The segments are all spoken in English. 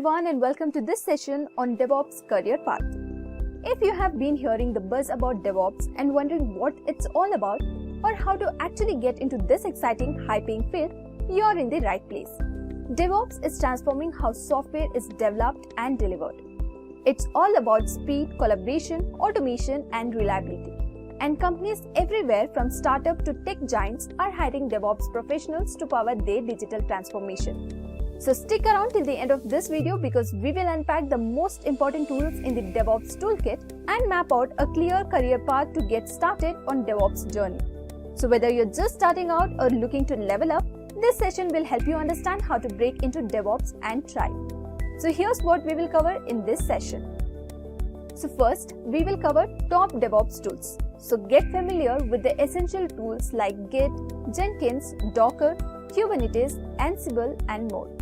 everyone, and welcome to this session on DevOps career path. If you have been hearing the buzz about DevOps and wondering what it's all about or how to actually get into this exciting high-paying field, you're in the right place. DevOps is transforming how software is developed and delivered. It's all about speed, collaboration, automation, and reliability. And companies everywhere from startup to tech giants are hiring DevOps professionals to power their digital transformation. So stick around till the end of this video because we will unpack the most important tools in the DevOps toolkit and map out a clear career path to get started on DevOps journey. So whether you're just starting out or looking to level up, this session will help you understand how to break into DevOps and thrive. So here's what we will cover in this session. So first, we will cover top DevOps tools. So get familiar with the essential tools like Git, Jenkins, Docker, Kubernetes, Ansible, and more.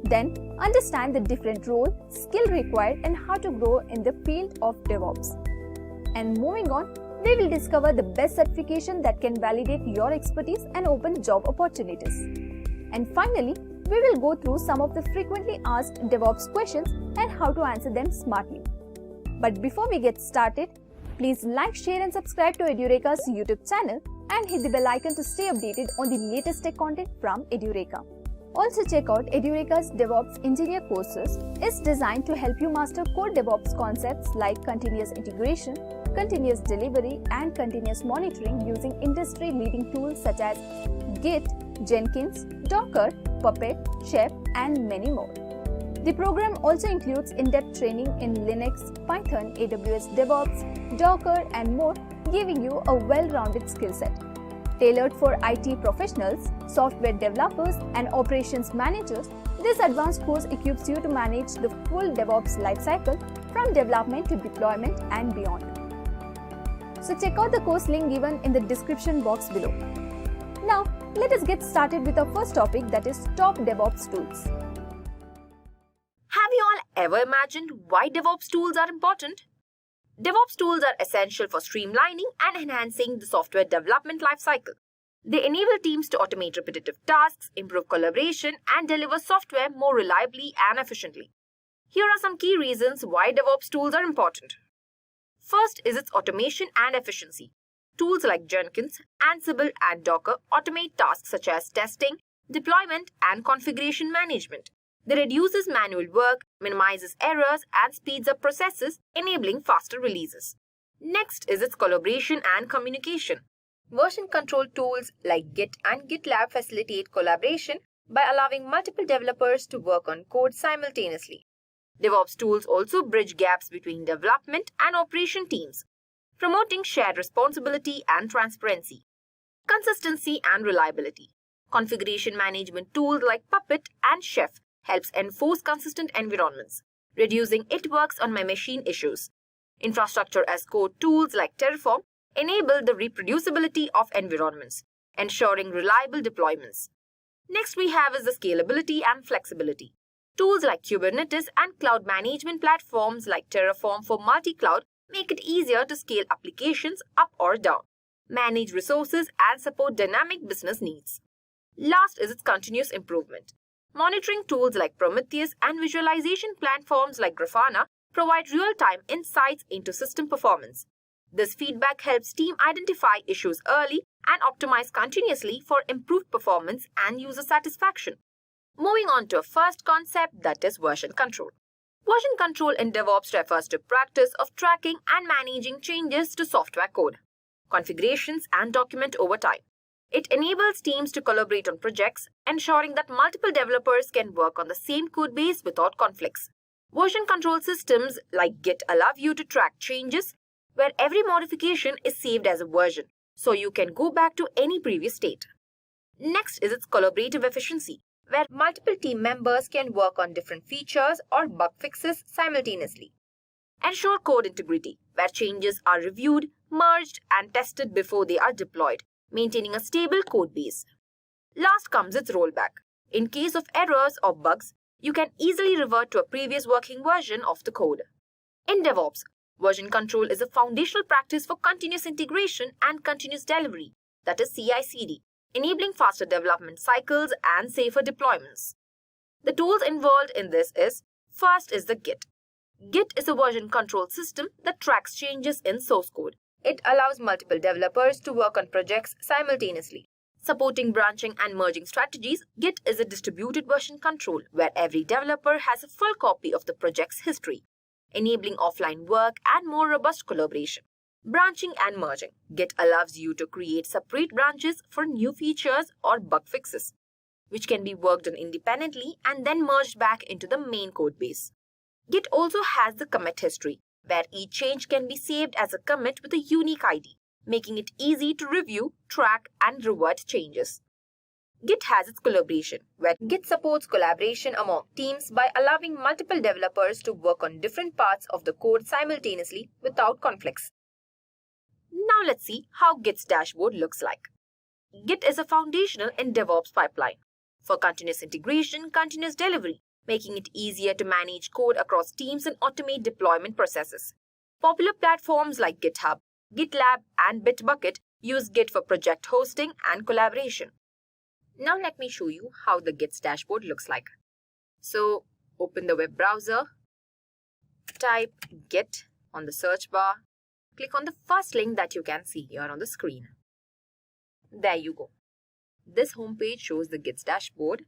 Then, understand the different role, skill required, and how to grow in the field of DevOps. And moving on, we will discover the best certification that can validate your expertise and open job opportunities. And finally, we will go through some of the frequently asked DevOps questions and how to answer them smartly. But before we get started, please like, share, and subscribe to Edureka's YouTube channel and hit the bell icon to stay updated on the latest tech content from Edureka. Also check out Edureka's DevOps Engineer courses. It's designed to help you master core DevOps concepts like continuous integration, continuous delivery, and continuous monitoring using industry-leading tools such as Git, Jenkins, Docker, Puppet, Chef, and many more. The program also includes in-depth training in Linux, Python, AWS DevOps, Docker, and more, giving you a well-rounded skill set. Tailored for IT professionals, software developers, and operations managers, this advanced course equips you to manage the full DevOps lifecycle from development to deployment and beyond. So check out the course link given in the description box below. Now, let us get started with our first topic, that is top DevOps tools. Have you all ever imagined why DevOps tools are important? DevOps tools are essential for streamlining and enhancing the software development lifecycle. They enable teams to automate repetitive tasks, improve collaboration, and deliver software more reliably and efficiently. Here are some key reasons why DevOps tools are important. First is its automation and efficiency. Tools like Jenkins, Ansible, and Docker automate tasks such as testing, deployment, and configuration management. They reduces manual work, minimizes errors, and speeds up processes, enabling faster releases. Next is its collaboration and communication. Version control tools like Git and GitLab facilitate collaboration by allowing multiple developers to work on code simultaneously. DevOps tools also bridge gaps between development and operation teams, promoting shared responsibility and transparency. Consistency and reliability. Configuration management tools like Puppet and Chef helps enforce consistent environments, reducing "it works on my machine" issues. Infrastructure as code tools like Terraform enable the reproducibility of environments, ensuring reliable deployments. Next we have is the scalability and flexibility. Tools like Kubernetes and cloud management platforms like Terraform for multi-cloud make it easier to scale applications up or down, manage resources, and support dynamic business needs. Last is its continuous improvement. Monitoring tools like Prometheus and visualization platforms like Grafana provide real-time insights into system performance. This feedback helps teams identify issues early and optimize continuously for improved performance and user satisfaction. Moving on to a first concept, that is version control. Version control in DevOps refers to practice of tracking and managing changes to software code, configurations, and document over time. It enables teams to collaborate on projects, ensuring that multiple developers can work on the same code base without conflicts. Version control systems like Git allow you to track changes where every modification is saved as a version, so you can go back to any previous state. Next is its collaborative efficiency, where multiple team members can work on different features or bug fixes simultaneously. Ensure code integrity, where changes are reviewed, merged, and tested before they are deployed, maintaining a stable code base. Last comes its rollback. In case of errors or bugs, you can easily revert to a previous working version of the code. In DevOps, version control is a foundational practice for continuous integration and continuous delivery, that is CI/CD, enabling faster development cycles and safer deployments. The tools involved in this is First is the Git. Git is a version control system that tracks changes in source code. It allows multiple developers to work on projects simultaneously. Supporting branching and merging strategies, Git is a distributed version control where every developer has a full copy of the project's history, enabling offline work and more robust collaboration. Branching and merging. Git allows you to create separate branches for new features or bug fixes, which can be worked on independently and then merged back into the main code base. Git also has the commit history, where each change can be saved as a commit with a unique ID, making it easy to review, track, and revert changes. Git has its collaboration, where Git supports collaboration among teams by allowing multiple developers to work on different parts of the code simultaneously without conflicts. Now let's see how Git's dashboard looks like. Git is a foundational in DevOps pipeline for continuous integration, continuous delivery, making it easier to manage code across teams and automate deployment processes. Popular platforms like GitHub, GitLab, and Bitbucket use Git for project hosting and collaboration. Now let me show you how the Git's dashboard looks like. So open the web browser, type Git on the search bar, click on the first link that you can see here on the screen. There you go. This homepage shows the Git's dashboard.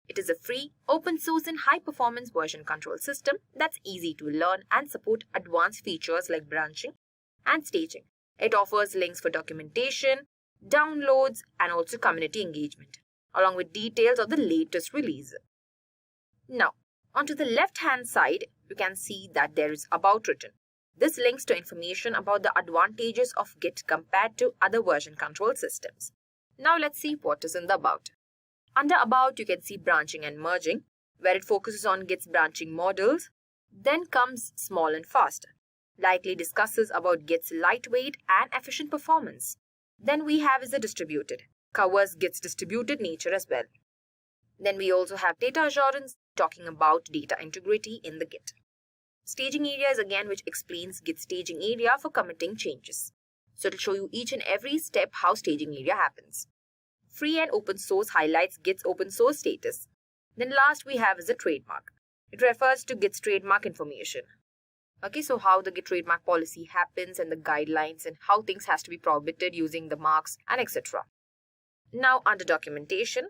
It is a free, open source and high-performance version control system that's easy to learn and support advanced features like branching and staging. It offers links for documentation, downloads, and also community engagement, along with details of the latest release. Now, onto the left-hand side, you can see that there is About written. This links to information about the advantages of Git compared to other version control systems. Now let's see what is in the About. Under About, you can see branching and merging, where it focuses on Git's branching models. Then comes Small and Fast, likely discusses about Git's lightweight and efficient performance. Then we have is the Distributed, covers Git's distributed nature as well. Then we also have Data Assurance, talking about data integrity in the Git. Staging Area is again which explains Git's staging area for committing changes. So it will show you each and every step how staging area happens. Free and open source highlights Git's open source status. Then last we have is a trademark. It refers to Git's trademark information. Okay, so how the Git trademark policy happens and the guidelines and how things has to be prohibited using the marks and etc. Now under documentation,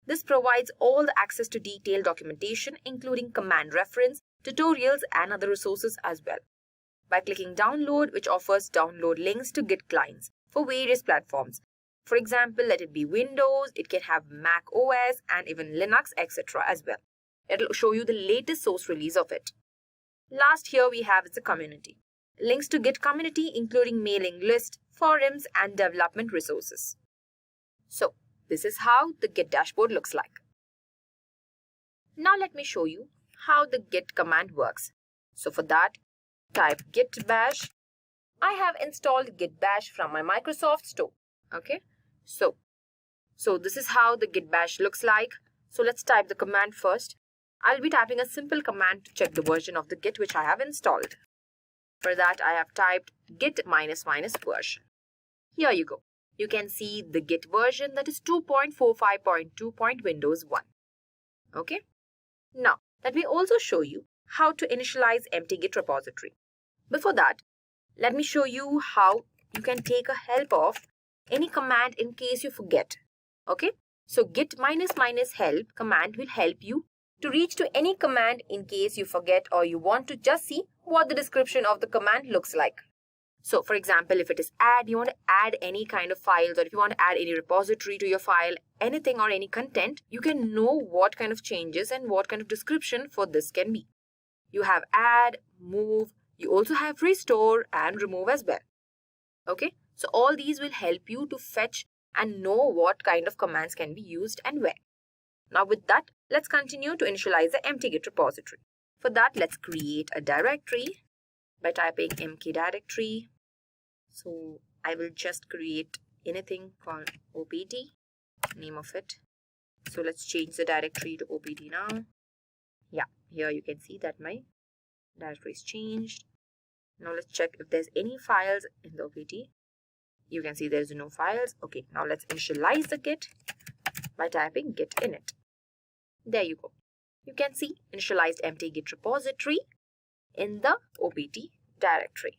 this provides all the access to detailed documentation including command reference, tutorials and other resources as well. By clicking download, which offers download links to Git clients for various platforms. For example, let it be Windows, it can have Mac OS and even Linux, etc. as well. It will show you the latest source release of it. Last here we have is the community. Links to Git community including mailing list, forums and development resources. So this is how the Git dashboard looks like. Now let me show you how the Git command works. So for that, type git bash. I have installed git bash from my Microsoft store. Okay. So this is how the git bash looks like. So let's type the command first. I'll be typing a simple command to check the version of the Git which I have installed. For that, I have typed git ---- version. Here you go. You can see the Git version that is 2.45.2. Windows 1. Okay. Now, let me also show you how to initialize empty Git repository. Before that, let me show you how you can take a help of any command in case you forget. Okay. So git ---- help command will help you to reach to any command in case you forget or you want to just see what the description of the command looks like. So for example, if it is add, you want to add any kind of files, or if you want to add any repository to your file, anything or any content, you can know what kind of changes and what kind of description for this can be. You have add, move, you also have restore and remove as well. Okay, so all these will help you to fetch and know what kind of commands can be used and where. Now with that, let's continue to initialize the empty Git repository. For that, let's create a directory by typing mk directory. So I will just create anything called opt, name of it. So let's change the directory to opt now. Yeah, here you can see that my directory is changed. Now let's check if there's any files in the opt. You can see there's no files. Okay, now let's initialize the Git by typing git init. There you go. you can see initialized empty Git repository in the opt directory.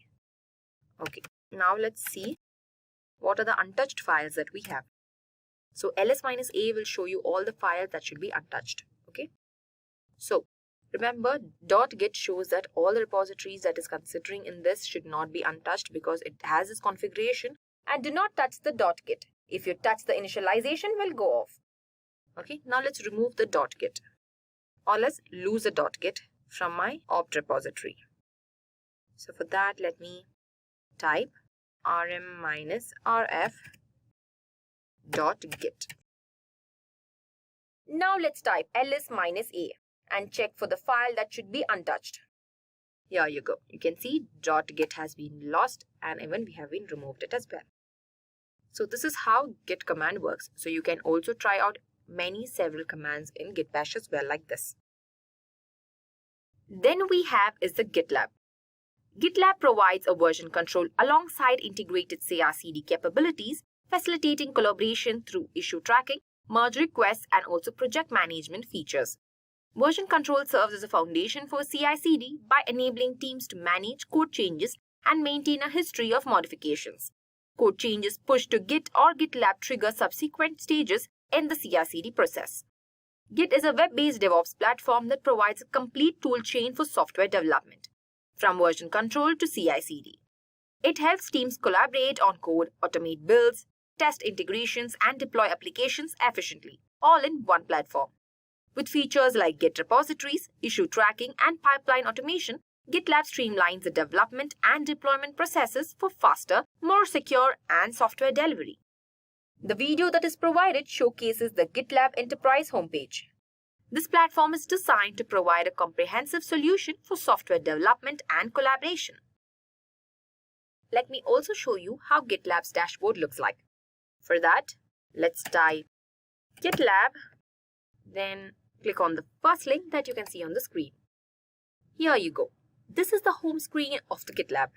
Okay, now let's see what are the untouched files that we have. So ls-a will show you all the files that should be untouched. Okay, so remember, .git shows that all the repositories that is considering in this should not be untouched because it has this configuration, and do not touch the .git. If you touch, the initialization will go off. Okay, now let's remove the .git, or let's lose the .git from my opt repository. So for that, let me type rm-rf.git. Now let's type ls-a and check for the file that should be untouched. Here you go. You can see .git has been lost, and even we have been removed it as well. So this is how git command works. So you can also try out several commands in git bash as well, like this. Then we have is the GitLab. GitLab provides a version control alongside integrated CI/CD capabilities, facilitating collaboration through issue tracking, merge requests, and also project management features. Version control serves as a foundation for CI/CD by enabling teams to manage code changes and maintain a history of modifications. Code changes pushed to Git or GitLab trigger subsequent stages in the CI/CD process. Git is a web-based DevOps platform that provides a complete tool chain for software development, from version control to CI/CD. It helps teams collaborate on code, automate builds, test integrations, and deploy applications efficiently, all in one platform. With features like Git repositories, issue tracking, and pipeline automation, GitLab streamlines the development and deployment processes for faster, more secure, and software delivery. The video that is provided showcases the GitLab Enterprise homepage. This platform is designed to provide a comprehensive solution for software development and collaboration. Let me also show you how GitLab's dashboard looks like. For that, let's type GitLab, then click on the first link that you can see on the screen. Here you go. This is the home screen of the GitLab.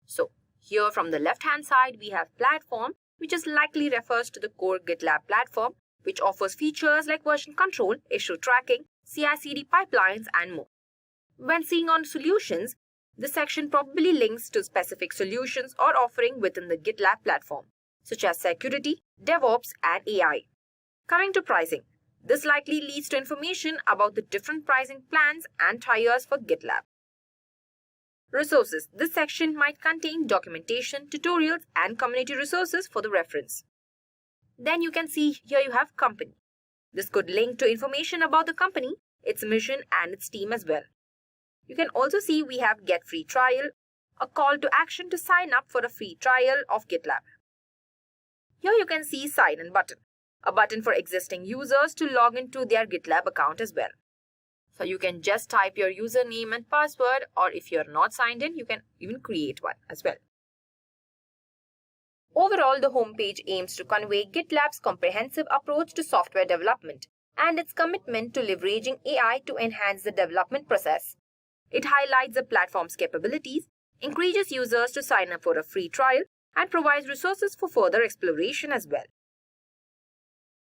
So here from the left-hand side, we have platform, which is likely refers to the core GitLab platform, which offers features like version control, issue tracking, CI/CD pipelines, and more. When seeing on solutions, this section probably links to specific solutions or offering within the GitLab platform, such as security, DevOps, and AI. Coming to pricing, this likely leads to information about the different pricing plans and tiers for GitLab. Resources. This section might contain documentation, tutorials, and community resources for the reference. Then you can see here you have company. This could link to information about the company, its mission, and its team as well. You can also see we have Get Free Trial, a call to action to sign up for a free trial of GitLab. Here you can see Sign In button, a button for existing users to log into their GitLab account as well. So you can just type your username and password, or if you're not signed in, you can even create one as well. Overall, the homepage aims to convey GitLab's comprehensive approach to software development and its commitment to leveraging AI to enhance the development process. It highlights the platform's capabilities, encourages users to sign up for a free trial, and provides resources for further exploration as well.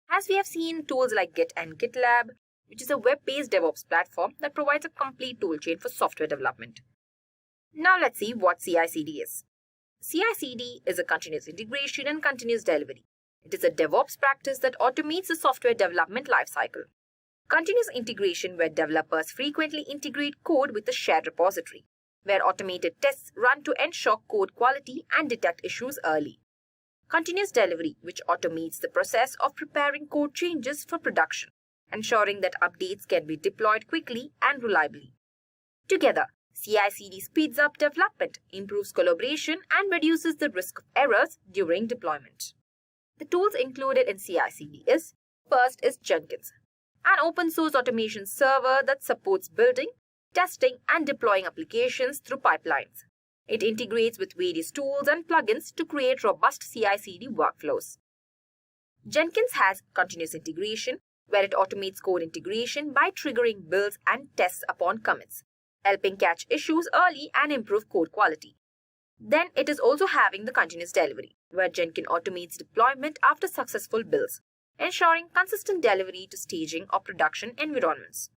As we have seen, tools like Git and GitLab, which is a web-based DevOps platform that provides a complete toolchain for software development. Now let's see what CI/CD is. CI/CD is a continuous integration and continuous delivery. It is a DevOps practice that automates the software development lifecycle. Continuous integration, where developers frequently integrate code with a shared repository, where automated tests run to ensure code quality and detect issues early. Continuous delivery, which automates the process of preparing code changes for production, ensuring that updates can be deployed quickly and reliably. Together, CI/CD speeds up development, improves collaboration, and reduces the risk of errors during deployment. The tools included in CI/CD first is Jenkins, an open source automation server that supports building, testing, and deploying applications through pipelines. It integrates with various tools and plugins to create robust CI/CD workflows. Jenkins has continuous integration, where it automates code integration by triggering builds and tests upon commits, helping catch issues early and improve code quality. Then it is also having the continuous delivery, where Jenkins automates deployment after successful builds, ensuring consistent delivery to staging or production environments.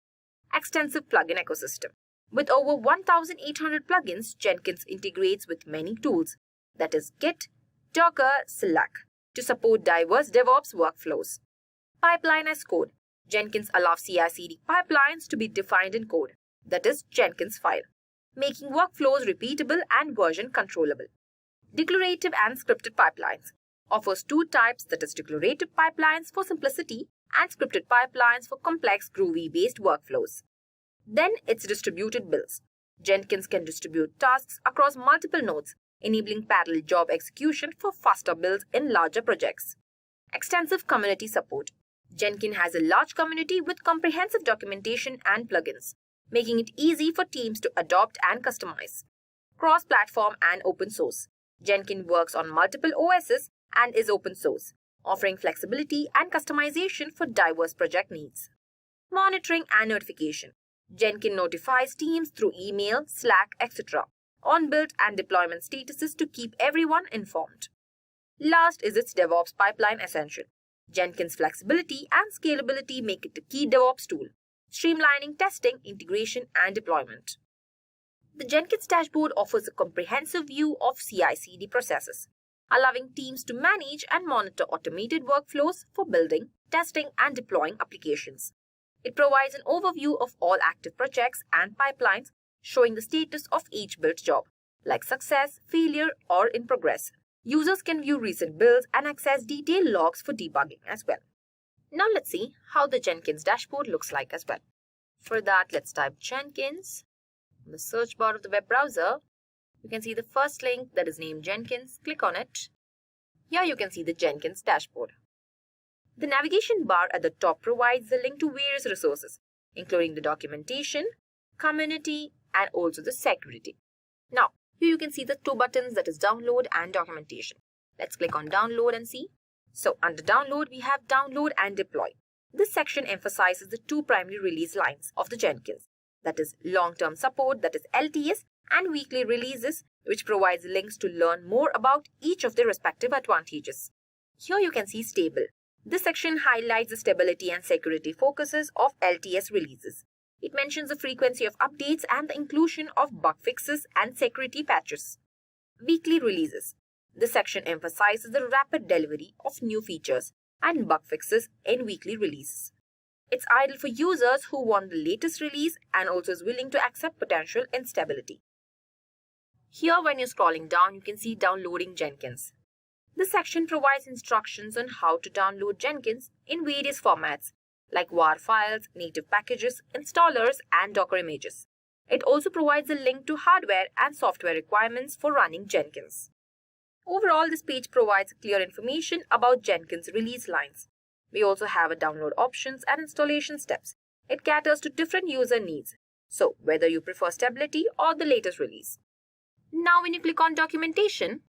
Extensive plugin ecosystem. With over 1,800 plugins, Jenkins integrates with many tools, that is Git, Docker, Slack, to support diverse DevOps workflows. Pipeline as code. Jenkins allows CI/CD pipelines to be defined in code, that is Jenkins file, making workflows repeatable and version controllable. Declarative and scripted pipelines. Offers two types, that is declarative pipelines for simplicity and scripted pipelines for complex Groovy-based workflows. Then it's distributed builds. Jenkins can distribute tasks across multiple nodes, enabling parallel job execution for faster builds in larger projects. Extensive community support. Jenkins has a large community with comprehensive documentation and plugins, making it easy for teams to adopt and customize. Cross-platform and open source. Jenkins works on multiple OSs and is open source, offering flexibility and customization for diverse project needs. Monitoring and notification. Jenkins notifies teams through email, Slack, etc. on build and deployment statuses to keep everyone informed. Last is its DevOps pipeline essential. Jenkins' flexibility and scalability make it a key DevOps tool, streamlining testing, integration, and deployment. The Jenkins dashboard offers a comprehensive view of CI/CD processes, allowing teams to manage and monitor automated workflows for building, testing, and deploying applications. It provides an overview of all active projects and pipelines, showing the status of each built job, like success, failure, or in progress. Users can view recent builds and access detailed logs for debugging as well. Now let's see how the Jenkins dashboard looks like as well. For that, let's type Jenkins in the search bar of the web browser. You can see the first link that is named Jenkins. Click on it. Here you can see the Jenkins dashboard. The navigation bar at the top provides the link to various resources, including the documentation, community, and also the security. Now, here you can see the two buttons, that is download and documentation. Let's click on download and see. So under download, we have download and deploy. This section emphasizes the two primary release lines of the Jenkins, that is long-term support, that is LTS, and weekly releases, which provides links to learn more about each of their respective advantages. Here you can see stable. This section highlights the stability and security focuses of LTS releases. It mentions the frequency of updates and the inclusion of bug fixes and security patches. Weekly releases. This section emphasizes the rapid delivery of new features and bug fixes in weekly releases. It's ideal for users who want the latest release and also is willing to accept potential instability. Here, when you're scrolling down, you can see downloading Jenkins. This section provides instructions on how to download Jenkins in various formats, like WAR files, native packages, installers, and Docker images. It also provides a link to hardware and software requirements for running Jenkins. Overall, this page provides clear information about Jenkins release lines. We also have a download options and installation steps. It caters to different user needs, so whether you prefer stability or the latest release. Now when you click on documentation,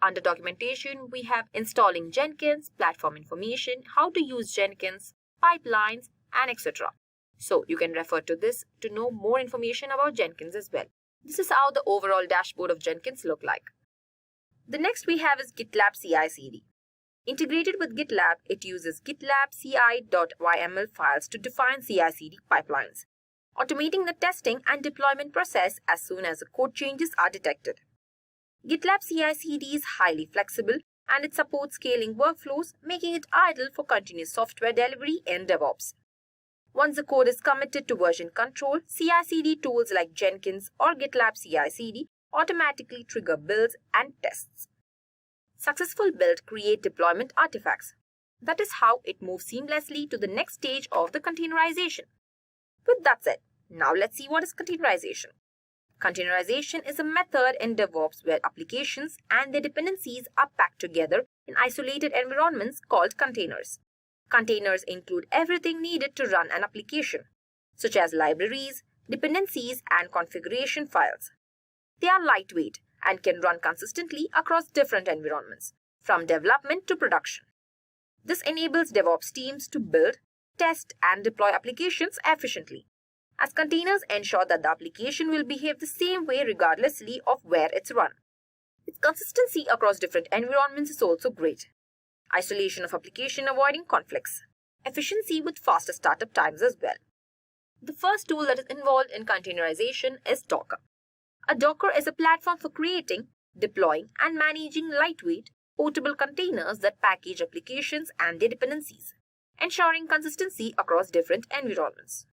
under documentation we have installing Jenkins, platform information, how to use Jenkins, pipelines, and etc. So you can refer to this to know more information about Jenkins as well. This is how the overall dashboard of Jenkins look like. The next we have is GitLab CI/CD. Integrated with GitLab, it uses GitLab ci.yml files to define CI/CD pipelines, automating the testing and deployment process as soon as the code changes are detected. GitLab CI/CD is highly flexible and it supports scaling workflows, making it ideal for continuous software delivery in DevOps. Once the code is committed to version control, CI/CD tools like Jenkins or GitLab CI/CD automatically trigger builds and tests. Successful build create deployment artifacts. That is how it moves seamlessly to the next stage of the containerization. With that said, now let's see what is containerization. Containerization is a method in DevOps where applications and their dependencies are packed together in isolated environments called containers. Containers include everything needed to run an application, such as libraries, dependencies, and configuration files. They are lightweight and can run consistently across different environments, from development to production. This enables DevOps teams to build, test, and deploy applications efficiently, as containers ensure that the application will behave the same way regardlessly of where it's run. Its consistency across different environments is also great. Isolation of application avoiding conflicts. Efficiency with faster startup times as well. The first tool that is involved in containerization is Docker. A Docker is a platform for creating, deploying, and managing lightweight, portable containers that package applications and their dependencies, ensuring consistency across different environments.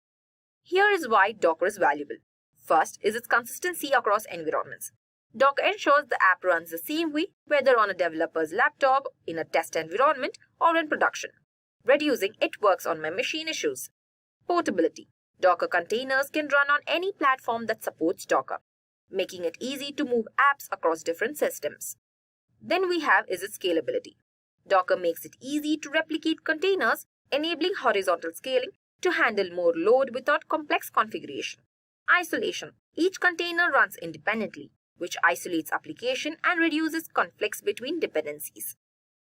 Here is why Docker is valuable. First is its consistency across environments. Docker ensures the app runs the same way, whether on a developer's laptop, in a test environment, or in production, reducing "it works on my machine" issues. Portability. Docker containers can run on any platform that supports Docker, making it easy to move apps across different systems. Then we have is its scalability. Docker makes it easy to replicate containers, enabling horizontal scaling to handle more load without complex configuration. Isolation. Each container runs independently, which isolates application and reduces conflicts between dependencies.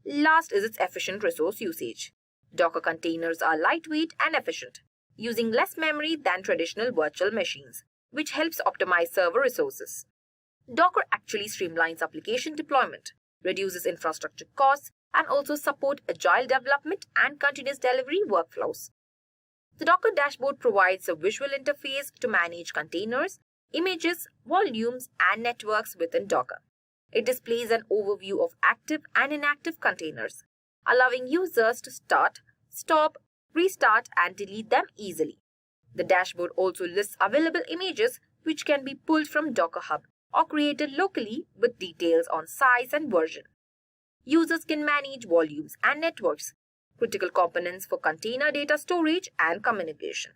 Last is its efficient resource usage. Docker containers are lightweight and efficient, using less memory than traditional virtual machines, which helps optimize server resources. Docker actually streamlines application deployment, reduces infrastructure costs, and also support agile development and continuous delivery workflows. The Docker dashboard provides a visual interface to manage containers, images, volumes, and networks within Docker. It displays an overview of active and inactive containers, allowing users to start, stop, restart, and delete them easily. The dashboard also lists available images which can be pulled from Docker Hub or created locally with details on size and version. Users can manage volumes and networks, critical components for container data storage and communication.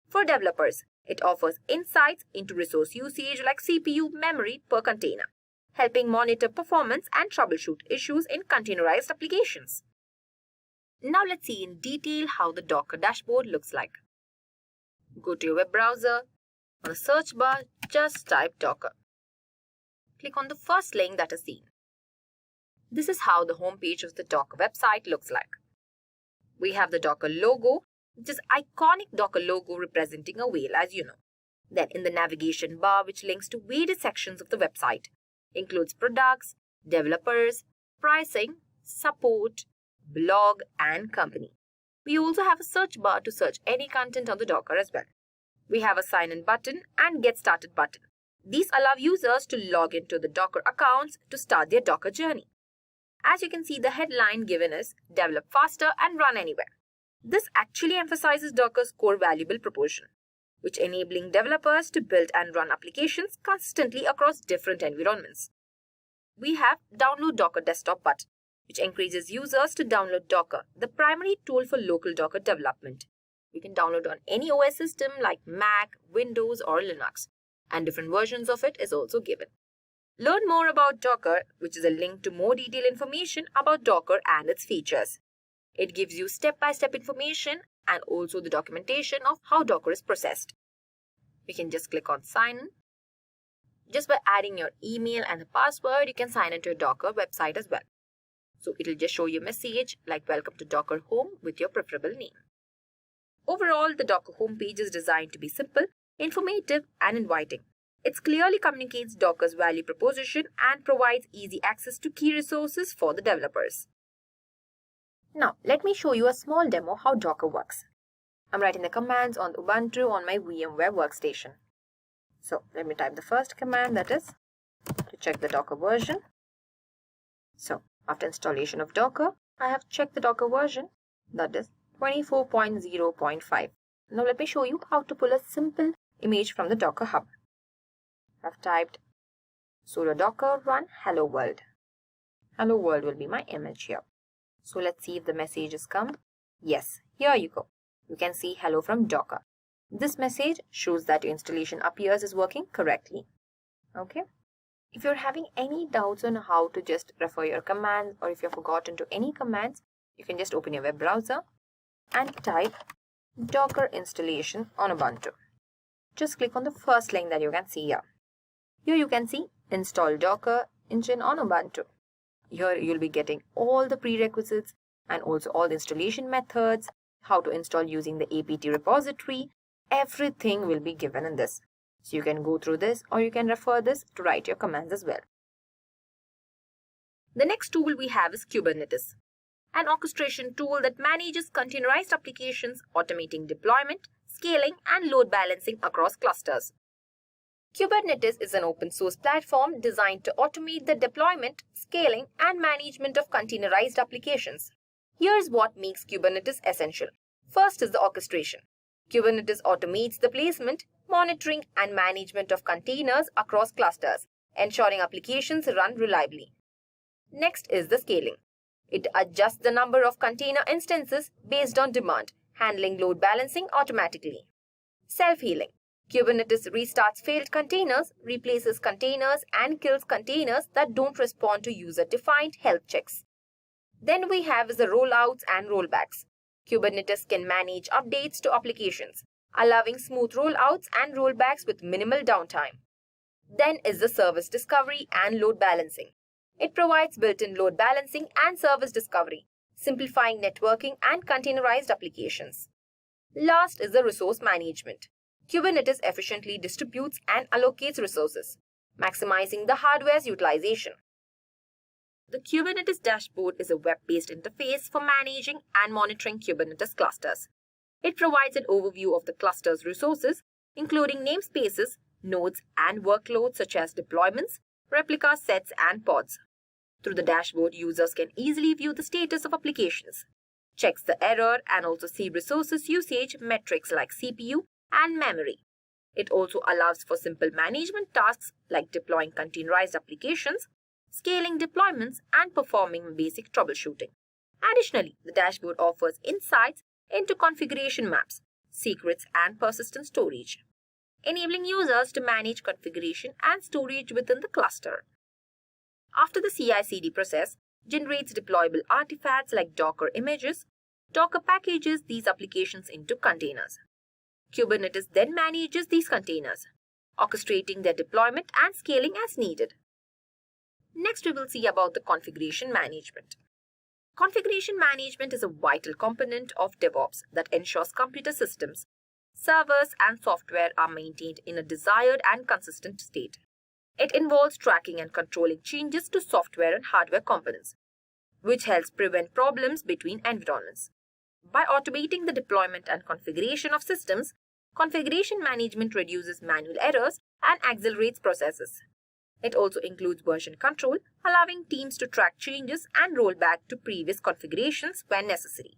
For developers, it offers insights into resource usage like CPU memory per container, helping monitor performance and troubleshoot issues in containerized applications. Now let's see in detail how the Docker dashboard looks like. Go to your web browser. On the search bar, just type Docker. Click on the first link that is seen. This is how the homepage of the Docker website looks like. We have the Docker logo, which is iconic Docker logo representing a whale, as you know. Then in the navigation bar, which links to various sections of the website, includes products, developers, pricing, support, blog, and company. We also have a search bar to search any content on the Docker as well. We have a sign-in button and get started button. These allow users to log into the Docker accounts to start their Docker journey. As you can see, the headline given is develop faster and run anywhere. This actually emphasizes Docker's core valuable proposition, which enabling developers to build and run applications consistently across different environments. We have download Docker desktop button, which encourages users to download Docker, the primary tool for local Docker development. You can download on any OS system like Mac, Windows, or Linux, and different versions of it is also given. Learn more about Docker, which is a link to more detailed information about Docker and its features. It gives you step-by-step information and also the documentation of how Docker is processed. We can just click on Sign In. Just by adding your email and the password, you can sign into your Docker website as well. So it will just show you a message like Welcome to Docker Home with your preferable name. Overall, the Docker homepage is designed to be simple, informative, and inviting. It clearly communicates Docker's value proposition and provides easy access to key resources for the developers. Now, let me show you a small demo how Docker works. I'm writing the commands on Ubuntu on my VMware workstation. So, let me type the first command, that is to check the Docker version. So, after installation of Docker, I have checked the Docker version, that is 24.0.5. Now, let me show you how to pull a simple image from the Docker Hub. I've typed sudo docker run hello world. Hello world will be my image here. So let's see if the message has come. Yes, here you go. You can see hello from Docker. This message shows that your installation appears is working correctly. Okay. If you're having any doubts on how to just refer your commands, or if you've forgotten to any commands, you can just open your web browser and type Docker installation on Ubuntu. Just click on the first link that you can see here. Here you can see install Docker engine on Ubuntu. Here you'll be getting all the prerequisites and also all the installation methods, how to install using the apt repository. Everything will be given in this. So you can go through this or you can refer this to write your commands as well. The next tool we have is Kubernetes, an orchestration tool that manages containerized applications, automating deployment, scaling, and load balancing across clusters. Kubernetes is an open source platform designed to automate the deployment, scaling, and management of containerized applications. Here's what makes Kubernetes essential. First is the orchestration. Kubernetes automates the placement, monitoring, and management of containers across clusters, ensuring applications run reliably. Next is the scaling. It adjusts the number of container instances based on demand, handling load balancing automatically. Self-healing. Kubernetes restarts failed containers, replaces containers, and kills containers that don't respond to user-defined health checks. Then we have the rollouts and rollbacks. Kubernetes can manage updates to applications, allowing smooth rollouts and rollbacks with minimal downtime. Then is the service discovery and load balancing. It provides built-in load balancing and service discovery, simplifying networking and containerized applications. Last is the resource management. Kubernetes efficiently distributes and allocates resources, maximizing the hardware's utilization. The Kubernetes dashboard is a web-based interface for managing and monitoring Kubernetes clusters. It provides an overview of the cluster's resources, including namespaces, nodes, and workloads such as deployments, replica sets, and pods. Through the dashboard, users can easily view the status of applications, checks the error, and also see resources usage metrics like CPU and memory. It also allows for simple management tasks like deploying containerized applications, scaling deployments, and performing basic troubleshooting. Additionally, the dashboard offers insights into configuration maps, secrets, and persistent storage, enabling users to manage configuration and storage within the cluster. After the CI/CD process generates deployable artifacts like Docker images, Docker packages these applications into containers. Kubernetes then manages these containers, orchestrating their deployment and scaling as needed. Next, we will see about the configuration management. Configuration management is a vital component of DevOps that ensures computer systems, servers, and software are maintained in a desired and consistent state. It involves tracking and controlling changes to software and hardware components, which helps prevent problems between environments. By automating the deployment and configuration of systems, configuration management reduces manual errors and accelerates processes. It also includes version control, allowing teams to track changes and roll back to previous configurations when necessary.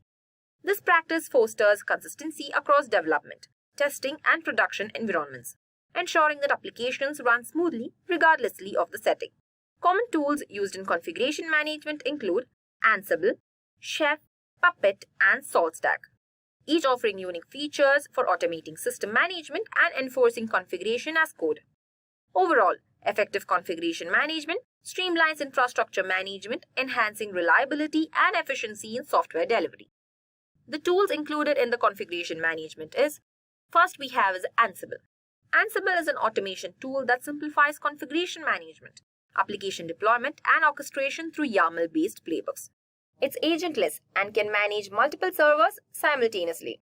This practice fosters consistency across development, testing, and production environments, ensuring that applications run smoothly regardlessly of the setting. Common tools used in configuration management include Ansible, Chef, Puppet, and SaltStack, each offering unique features for automating system management and enforcing configuration as code. Overall, effective configuration management streamlines infrastructure management, enhancing reliability and efficiency in software delivery. The tools included in the configuration management is, first we have is Ansible. Ansible is an automation tool that simplifies configuration management, application deployment, and orchestration through YAML-based playbooks. It's agentless and can manage multiple servers simultaneously.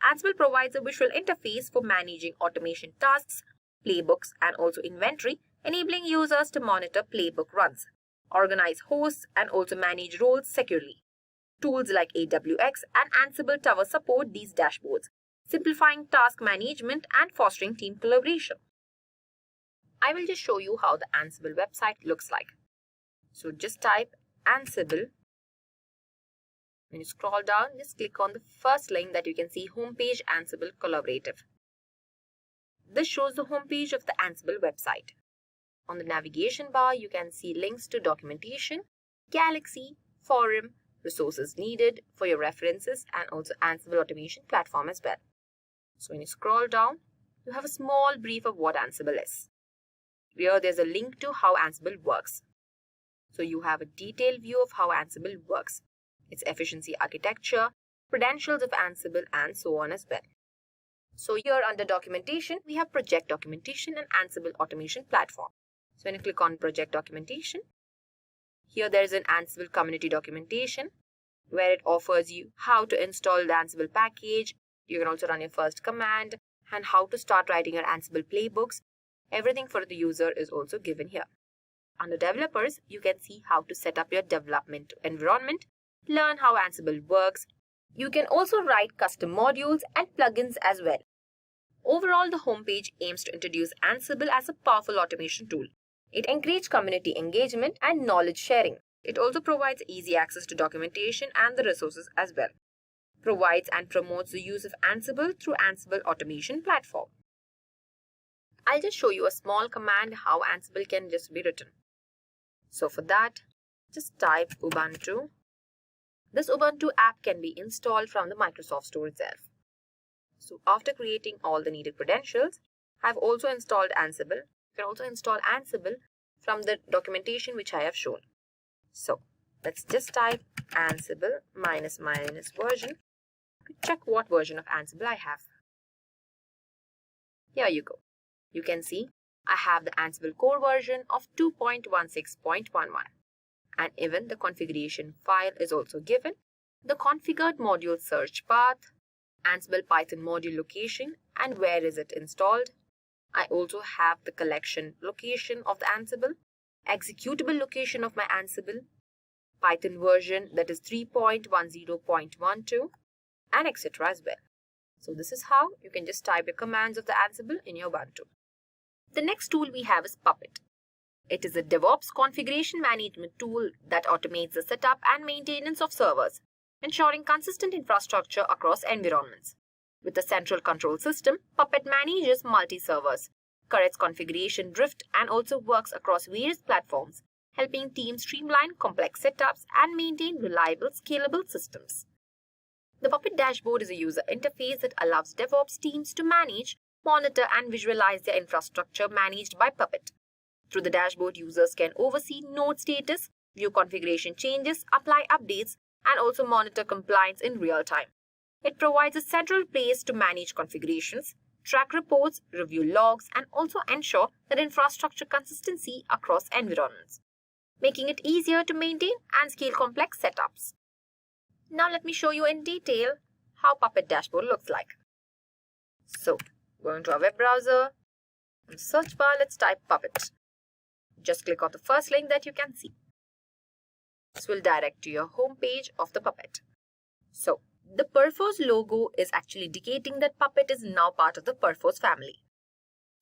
Ansible provides a visual interface for managing automation tasks, playbooks, and also inventory, enabling users to monitor playbook runs, organize hosts, and also manage roles securely. Tools like AWX and Ansible Tower support these dashboards, simplifying task management and fostering team collaboration. I will just show you how the Ansible website looks like. So just type Ansible. When you scroll down, just click on the first link that you can see Homepage Ansible Collaborative. This shows the homepage of the Ansible website. On the navigation bar, you can see links to documentation, Galaxy, forum, resources needed for your references, and also Ansible automation platform as well. So when you scroll down, you have a small brief of what Ansible is. Here there's a link to how Ansible works. So you have a detailed view of how Ansible works, its efficiency architecture, credentials of Ansible, and so on as well. So here under documentation, we have project documentation and Ansible automation platform. So when you click on project documentation, here there is an Ansible community documentation where it offers you how to install the Ansible package. You can also run your first command and how to start writing your Ansible playbooks. Everything for the user is also given here. Under developers, you can see how to set up your development environment, learn how Ansible works, You can also write custom modules and plugins as well. Overall, the homepage aims to introduce Ansible as a powerful automation tool. It encourages community engagement and knowledge sharing. It also provides easy access to documentation and the resources as well. Provides and promotes the use of Ansible through Ansible automation platform. I'll just show you a small command how Ansible can just be written. So for that, just type Ubuntu. This Ubuntu app can be installed from the Microsoft Store itself. So after creating all the needed credentials, I've also installed Ansible. You can also install Ansible from the documentation which I have shown. So let's just type Ansible -- version to check what version of Ansible I have. Here you go. You can see I have the Ansible core version of 2.16.11. And even the configuration file is also given, the configured module search path, Ansible Python module location and where is it installed. I also have the collection location of the Ansible, executable location of my Ansible, Python version that is 3.10.12 and etc. as well. So this is how you can just type your commands of the Ansible in your Ubuntu. The next tool we have is Puppet. It is a DevOps configuration management tool that automates the setup and maintenance of servers, ensuring consistent infrastructure across environments. With a central control system, Puppet manages multi-servers, corrects configuration drift, and also works across various platforms, helping teams streamline complex setups and maintain reliable, scalable systems. The Puppet dashboard is a user interface that allows DevOps teams to manage, monitor, and visualize their infrastructure managed by Puppet. Through the dashboard, users can oversee node status, view configuration changes, apply updates, and also monitor compliance in real time. It provides a central place to manage configurations, track reports, review logs, and also ensure that infrastructure consistency across environments, making it easier to maintain and scale complex setups. Now let me show you in detail how Puppet dashboard looks like. So, going to our web browser, in the search bar, let's type Puppet. Just click on the first link that you can see. This will direct to your home page of the Puppet. So, the Perforce logo is actually indicating that Puppet is now part of the Perforce family.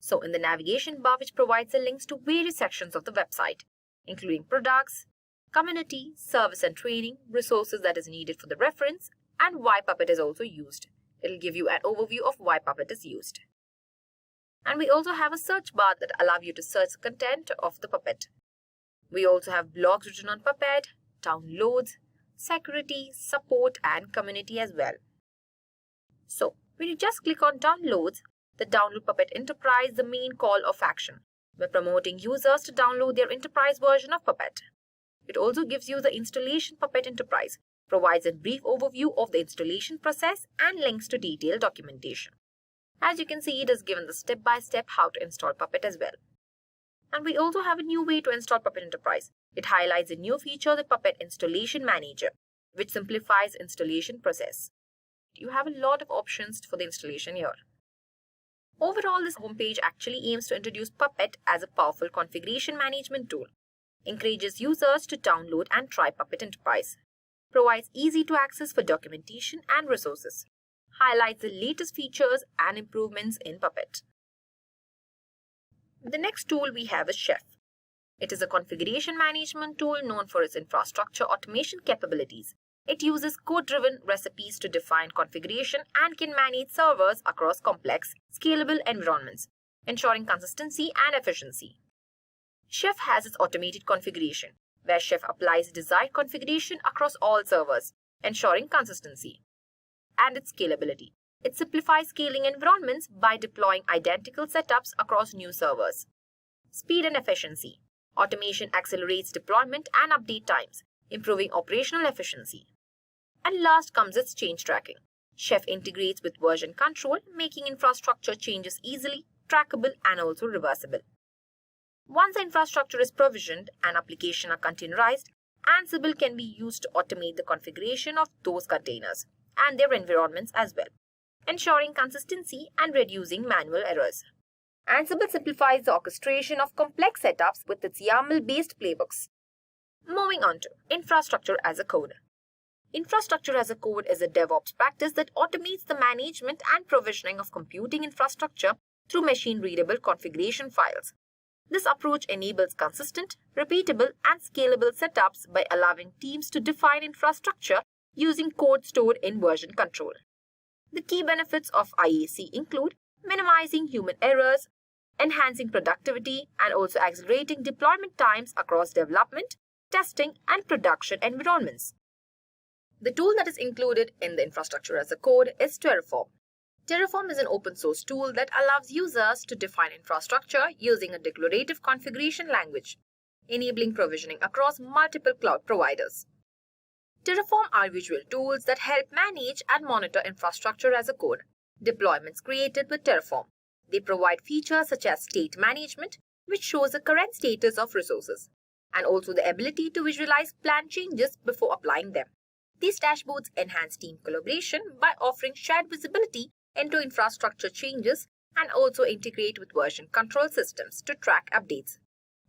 So, in the navigation bar, which provides the links to various sections of the website, including products, community, service and training, resources that is needed for the reference, and why Puppet is also used. It will give you an overview of why Puppet is used. And we also have a search bar that allows you to search the content of the Puppet. We also have blogs written on Puppet, downloads, security, support, and community as well. So, when you just click on downloads, the Download Puppet Enterprise is the main call of action. We're promoting users to download their enterprise version of Puppet. It also gives you the installation Puppet Enterprise, provides a brief overview of the installation process and links to detailed documentation. As you can see, it is given the step-by-step how to install Puppet as well. And we also have a new way to install Puppet Enterprise. It highlights a new feature, the Puppet Installation Manager, which simplifies installation process. You have a lot of options for the installation here. Overall, this homepage actually aims to introduce Puppet as a powerful configuration management tool, encourages users to download and try Puppet Enterprise, provides easy to access for documentation and resources, highlights the latest features and improvements in Puppet. The next tool we have is Chef. It is a configuration management tool known for its infrastructure automation capabilities. It uses code-driven recipes to define configuration and can manage servers across complex, scalable environments, ensuring consistency and efficiency. Chef has its automated configuration, where Chef applies desired configuration across all servers, ensuring consistency. And its scalability. It simplifies scaling environments by deploying identical setups across new servers. Speed and efficiency. Automation accelerates deployment and update times, improving operational efficiency. And last comes its change tracking. Chef integrates with version control, making infrastructure changes easily, trackable, and also reversible. Once the infrastructure is provisioned and applications are containerized, Ansible can be used to automate the configuration of those containers and their environments as well, ensuring consistency and reducing manual errors. Ansible simplifies the orchestration of complex setups with its YAML-based playbooks. Moving on to infrastructure as a code. Infrastructure as a code is a DevOps practice that automates the management and provisioning of computing infrastructure through machine-readable configuration files. This approach enables consistent, repeatable, and scalable setups by allowing teams to define infrastructure using code stored in version control. The key benefits of IAC include minimizing human errors, enhancing productivity, and also accelerating deployment times across development, testing, and production environments. The tool that is included in the infrastructure as a code is Terraform. Terraform is an open source tool that allows users to define infrastructure using a declarative configuration language, enabling provisioning across multiple cloud providers. Terraform are visual tools that help manage and monitor infrastructure as a code. Deployments created with Terraform. They provide features such as state management, which shows the current status of resources, and also the ability to visualize planned changes before applying them. These dashboards enhance team collaboration by offering shared visibility into infrastructure changes and also integrate with version control systems to track updates.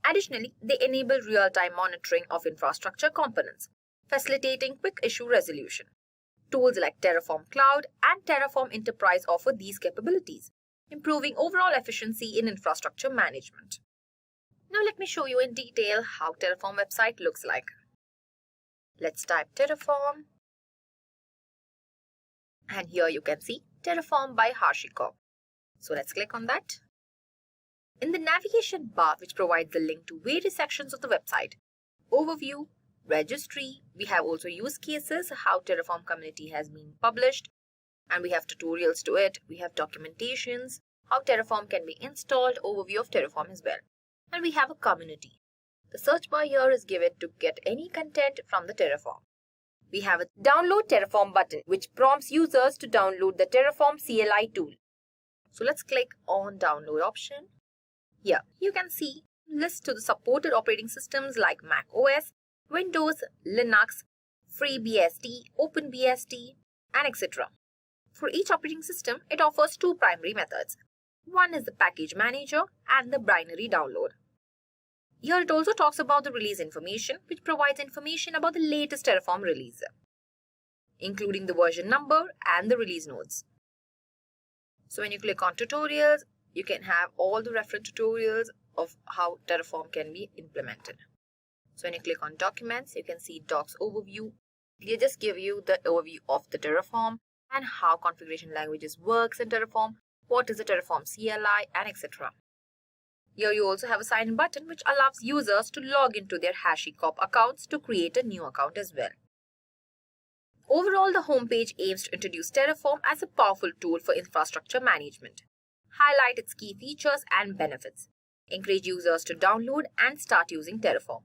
Additionally, they enable real-time monitoring of infrastructure components, facilitating quick issue resolution. Tools like Terraform Cloud and Terraform Enterprise offer these capabilities, improving overall efficiency in infrastructure management. Now let me show you in detail how Terraform website looks like. Let's type Terraform. And here you can see Terraform by HashiCorp. So let's click on that. In the navigation bar, which provides the link to various sections of the website, overview, registry, we have also use cases, how Terraform community has been published, and we have tutorials to it, we have documentations, how Terraform can be installed, overview of Terraform as well. And we have a community. The search bar here is given to get any content from the Terraform. We have a download Terraform button, which prompts users to download the Terraform CLI tool. So let's click on download option. Here you can see list to the supported operating systems like Mac OS, Windows, Linux, FreeBSD, OpenBSD, and etc. For each operating system, it offers two primary methods. One is the package manager and the binary download. Here it also talks about the release information, which provides information about the latest Terraform release, including the version number and the release notes. So when you click on tutorials, you can have all the reference tutorials of how Terraform can be implemented. So when you click on documents, you can see docs overview. They just give you the overview of the Terraform and how configuration languages works in Terraform, what is the Terraform CLI, and etc. Here you also have a sign in button which allows users to log into their HashiCorp accounts to create a new account as well. Overall, the homepage aims to introduce Terraform as a powerful tool for infrastructure management, highlight its key features and benefits, encourage users to download and start using Terraform.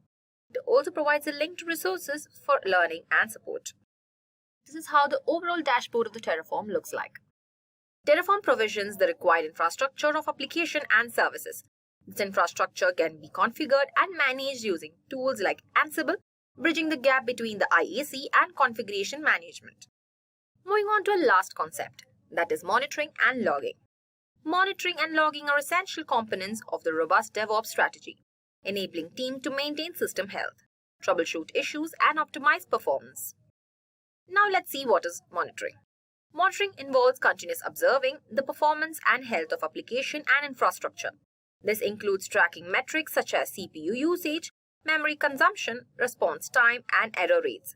It also provides a link to resources for learning and support. This is how the overall dashboard of the Terraform looks like. Terraform provisions the required infrastructure of application and services. This infrastructure can be configured and managed using tools like Ansible, bridging the gap between the IAC and configuration management. Moving on to a last concept, that is monitoring and logging. Monitoring and logging are essential components of the robust DevOps strategy, enabling teams to maintain system health, troubleshoot issues, and optimize performance. Now let's see what is monitoring. Monitoring involves continuous observing the performance and health of application and infrastructure. This includes tracking metrics such as CPU usage, memory consumption, response time, and error rates.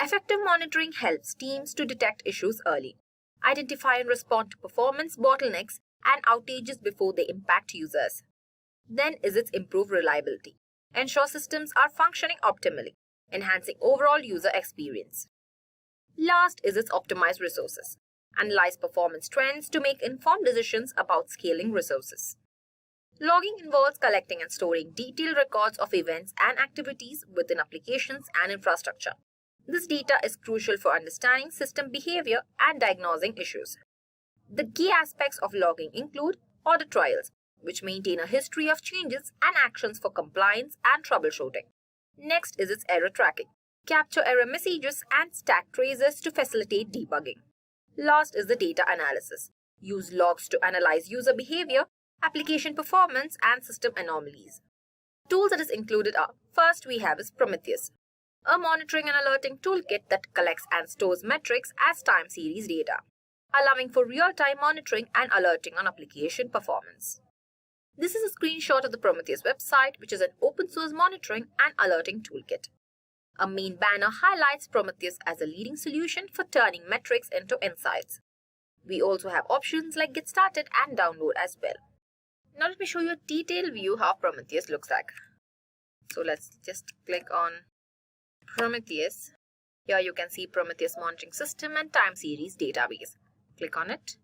Effective monitoring helps teams to detect issues early, identify and respond to performance bottlenecks and outages before they impact users. Then is its improved reliability. Ensure systems are functioning optimally, enhancing overall user experience. Last is its optimized resources. Analyze performance trends to make informed decisions about scaling resources. Logging involves collecting and storing detailed records of events and activities within applications and infrastructure. This data is crucial for understanding system behavior and diagnosing issues. The key aspects of logging include audit trails, which maintain a history of changes and actions for compliance and troubleshooting. Next is its error tracking. Capture error messages and stack traces to facilitate debugging. Last is the data analysis. Use logs to analyze user behavior, application performance, and system anomalies. Tools that is included are, first we have is Prometheus, a monitoring and alerting toolkit that collects and stores metrics as time series data, allowing for real-time monitoring and alerting on application performance. This is a screenshot of the Prometheus website, which is an open-source monitoring and alerting toolkit. A main banner highlights Prometheus as a leading solution for turning metrics into insights. We also have options like Get Started and Download as well. Now let me show you a detailed view how Prometheus looks like. So let's just click on Prometheus. Here you can see Prometheus monitoring system and time series database. Click on it.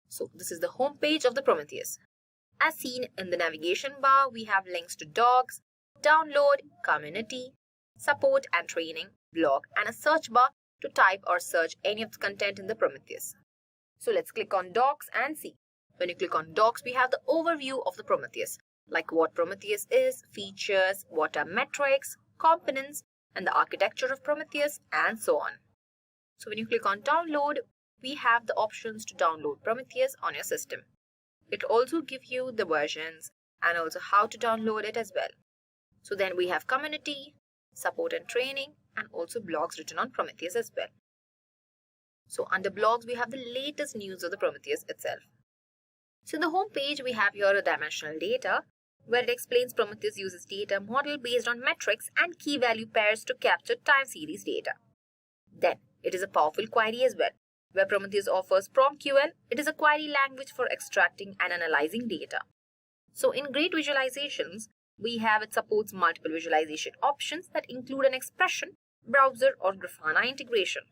So this is the home page of the Prometheus. As seen in the navigation bar, we have links to docs, download, community, support and training, blog, and a search bar to type or search any of the content in the Prometheus. So let's click on docs and see. When you click on docs, we have the overview of the Prometheus, like what Prometheus is, features, what are metrics, components, and the architecture of Prometheus, and so on. So when you click on download, we have the options to download Prometheus on your system. It also gives you the versions and also how to download it as well. So then we have community, support and training, and also blogs written on Prometheus as well. So under blogs, we have the latest news of the Prometheus itself. So in the home page, we have here a dimensional data where it explains Prometheus uses data model based on metrics and key value pairs to capture time series data. Then it is a powerful query as well, where Prometheus offers PromQL. It is a query language for extracting and analyzing data. So in great visualizations, it supports multiple visualization options that include an expression, browser, or Grafana integration.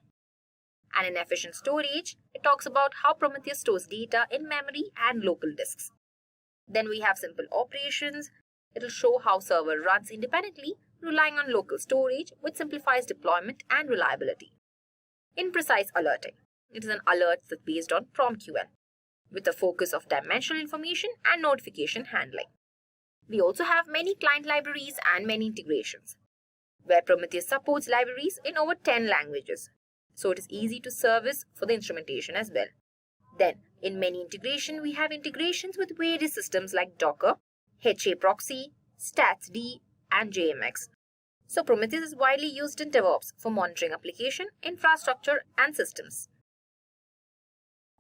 And in efficient storage, it talks about how Prometheus stores data in memory and local disks. Then we have simple operations. It will show how server runs independently, relying on local storage, which simplifies deployment and reliability. In precise alerting, it is an alert that's based on PromQL, with a focus of dimensional information and notification handling. We also have many client libraries and many integrations, where Prometheus supports libraries in over 10 languages, so it is easy to service for the instrumentation as well. Then, in many integration, we have integrations with various systems like Docker, HA Proxy, StatsD, and JMX. So Prometheus is widely used in DevOps for monitoring application, infrastructure, and systems.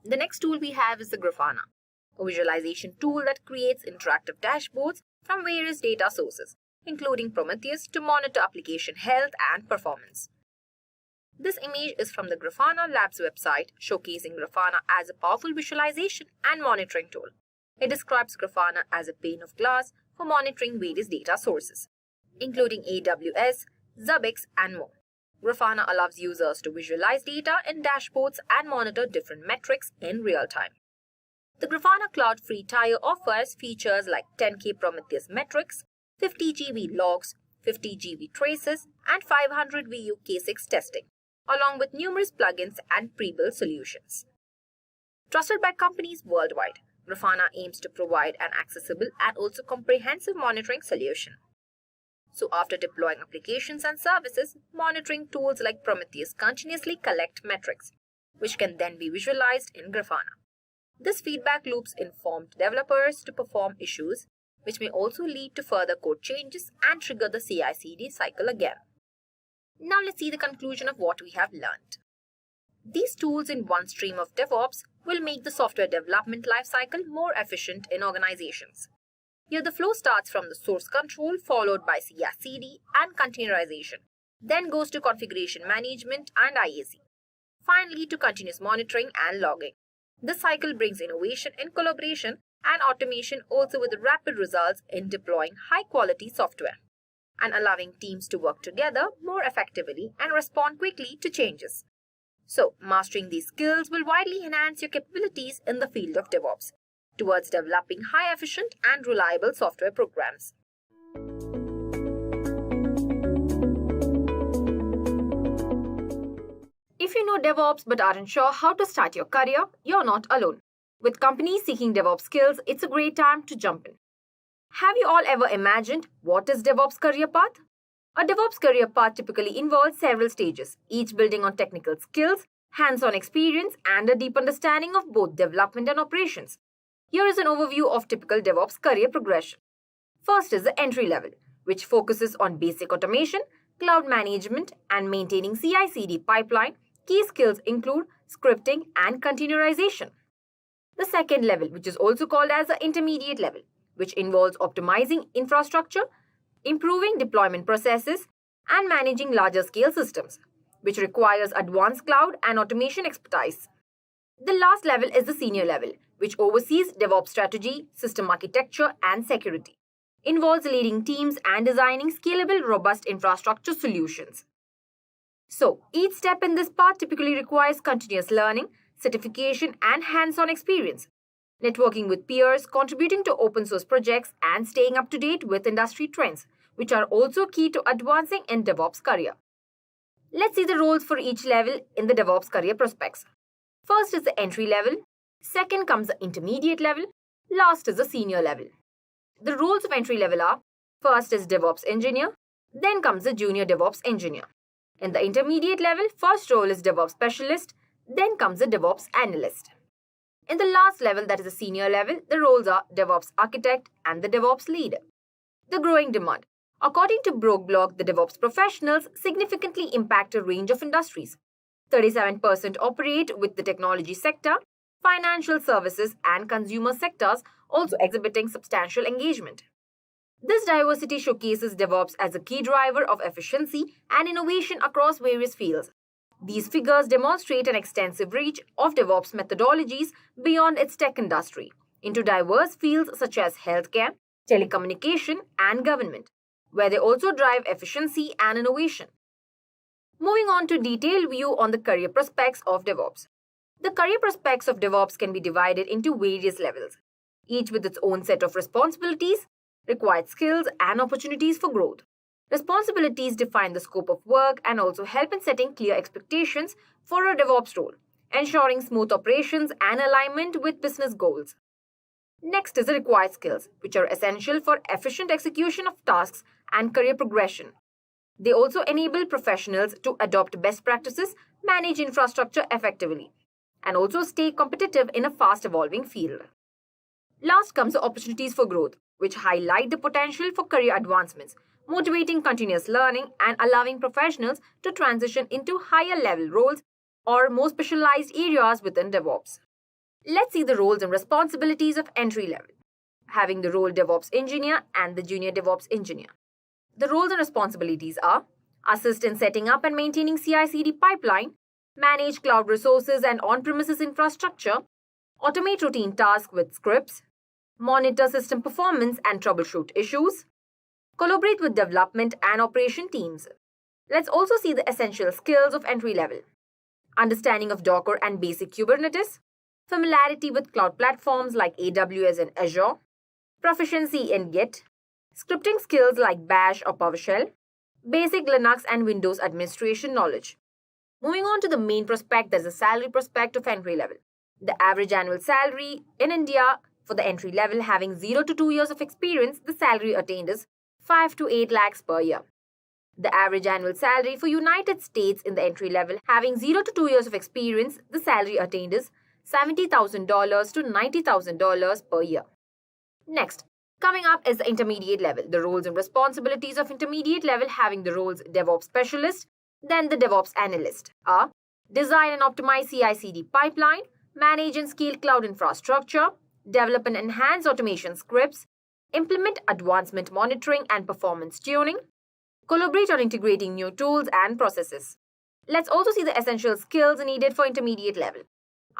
The next tool we have is the Grafana, a visualization tool that creates interactive dashboards from various data sources, including Prometheus, to monitor application health and performance. This image is from the Grafana Labs website, showcasing Grafana as a powerful visualization and monitoring tool. It describes Grafana as a pane of glass for monitoring various data sources, including AWS, 𝐓𝐫𝐸𝐻, and more. Grafana allows users to visualize data in dashboards and monitor different metrics in real time. The Grafana Cloud free tier offers features like 10K Prometheus metrics, 50 GB logs, 50 GB traces, and 500 VU K6 testing, along with numerous plugins and pre-built solutions. Trusted by companies worldwide, Grafana aims to provide an accessible and also comprehensive monitoring solution. So after deploying applications and services, monitoring tools like Prometheus continuously collect metrics, which can then be visualized in Grafana. This feedback loops informed developers to perform issues, which may also lead to further code changes and trigger the CI/CD cycle again. Now let's see the conclusion of what we have learned. These tools in one stream of DevOps will make the software development lifecycle more efficient in organizations. Here the flow starts from the source control, followed by CI/CD and containerization, then goes to configuration management and IAC, finally to continuous monitoring and logging. This cycle brings innovation in collaboration and automation, also with rapid results in deploying high-quality software and allowing teams to work together more effectively and respond quickly to changes. So, mastering these skills will widely enhance your capabilities in the field of DevOps towards developing high-efficient and reliable software programs. If you know DevOps but aren't sure how to start your career, you're not alone. With companies seeking DevOps skills, it's a great time to jump in. Have you all ever imagined what is DevOps career path? A DevOps career path typically involves several stages, each building on technical skills, hands-on experience, and a deep understanding of both development and operations. Here is an overview of typical DevOps career progression. First is the entry level, which focuses on basic automation, cloud management and maintaining CI/CD pipeline. Key skills include scripting and containerization. The second level, which is also called as the intermediate level, which involves optimizing infrastructure, improving deployment processes, and managing larger scale systems, which requires advanced cloud and automation expertise. The last level is the senior level, which oversees DevOps strategy, system architecture, and security. Involves leading teams and designing scalable, robust infrastructure solutions. So, each step in this path typically requires continuous learning, certification, and hands-on experience, networking with peers, contributing to open source projects, and staying up to date with industry trends, which are also key to advancing in DevOps career. Let's see the roles for each level in the DevOps career prospects. First is the entry level, second comes the intermediate level, last is the senior level. The roles of entry level are, first is DevOps engineer, then comes the junior DevOps engineer. In the intermediate level, first role is DevOps specialist, then comes the DevOps analyst. In the last level, that is the senior level, the roles are DevOps architect and the DevOps lead. The growing demand. According to Blog, the DevOps professionals significantly impact a range of industries. 37% operate with the technology sector, financial services and consumer sectors also exhibiting substantial engagement. This diversity showcases DevOps as a key driver of efficiency and innovation across various fields. These figures demonstrate an extensive reach of DevOps methodologies beyond its tech industry into diverse fields such as healthcare, telecommunication, and government, where they also drive efficiency and innovation. Moving on to detailed view on the career prospects of DevOps. The career prospects of DevOps can be divided into various levels, each with its own set of responsibilities, required skills, and opportunities for growth. Responsibilities define the scope of work and also help in setting clear expectations for a DevOps role, ensuring smooth operations and alignment with business goals. Next is the required skills, which are essential for efficient execution of tasks and career progression. They also enable professionals to adopt best practices, manage infrastructure effectively, and also stay competitive in a fast-evolving field. Last comes the opportunities for growth, which highlight the potential for career advancements, motivating continuous learning and allowing professionals to transition into higher-level roles or more specialized areas within DevOps. Let's see the roles and responsibilities of entry level, having the role DevOps engineer and the junior DevOps engineer. The roles and responsibilities are assist in setting up and maintaining CI/CD pipeline, manage cloud resources and on-premises infrastructure, automate routine tasks with scripts, monitor system performance and troubleshoot issues, collaborate with development and operation teams. Let's also see the essential skills of entry level. Understanding of Docker and basic Kubernetes, familiarity with cloud platforms like AWS and Azure, proficiency in Git, scripting skills like Bash or PowerShell, basic Linux and Windows administration knowledge. Moving on to the main prospect, there's a salary prospect of entry level. The average annual salary in India for the entry level having 0 to 2 years of experience, the salary attained is 5 to 8 lakhs per year. The average annual salary for United States in the entry level having 0 to 2 years of experience, the salary attained is $70,000 to $90,000 per year. Next, coming up is the intermediate level. The roles and responsibilities of intermediate level having the roles DevOps specialist, then the DevOps analyst are design and optimize CI/CD pipeline, manage and scale cloud infrastructure, develop and enhance automation scripts, implement advancement monitoring and performance tuning, collaborate on integrating new tools and processes. Let's also see the essential skills needed for intermediate level.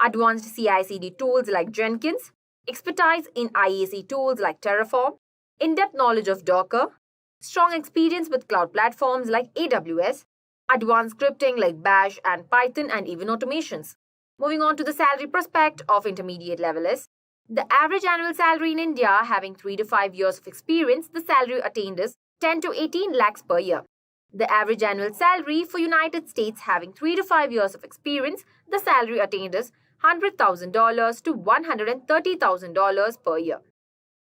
Advanced CI/CD tools like Jenkins, expertise in IAC tools like Terraform, in-depth knowledge of Docker, strong experience with cloud platforms like AWS, advanced scripting like Bash and Python and even automations. Moving on to the salary prospect of intermediate level is the average annual salary in India having 3 to 5 years of experience, the salary attained is 10 to 18 lakhs per year. The average annual salary for United States having 3 to 5 years of experience, the salary attained is $100,000 to $130,000 per year.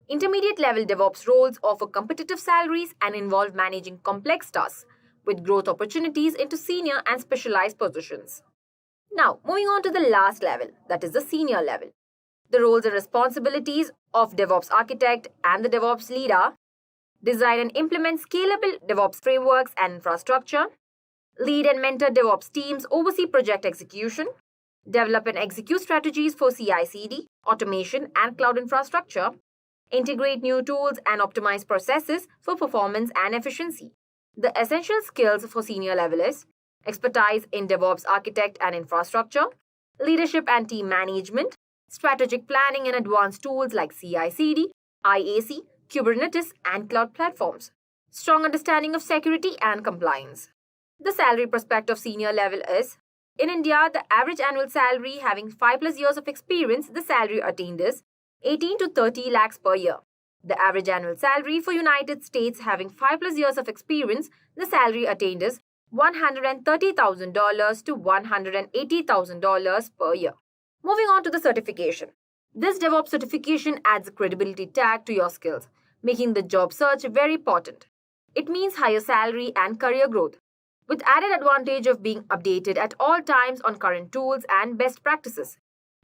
Intermediate level DevOps roles offer competitive salaries and involve managing complex tasks with growth opportunities into senior and specialized positions. Now, moving on to the last level, that is the senior level. The roles and responsibilities of DevOps architect and the DevOps lead are design and implement scalable DevOps frameworks and infrastructure, lead and mentor DevOps teams, oversee project execution, develop and execute strategies for CI/CD, automation, and cloud infrastructure, integrate new tools and optimize processes for performance and efficiency. The essential skills for senior level is expertise in DevOps architect and infrastructure, leadership and team management, strategic planning and advanced tools like CI/CD, IAC, Kubernetes, and cloud platforms, strong understanding of security and compliance. The salary prospect of senior level is, in India, the average annual salary having 5+ years of experience, the salary attained is 18 to 30 lakhs per year. The average annual salary for United States having 5+ years of experience, the salary attained is $130,000 to $180,000 per year. Moving on to the certification. This DevOps certification adds a credibility tag to your skills, making the job search very important. It means higher salary and career growth, with added advantage of being updated at all times on current tools and best practices.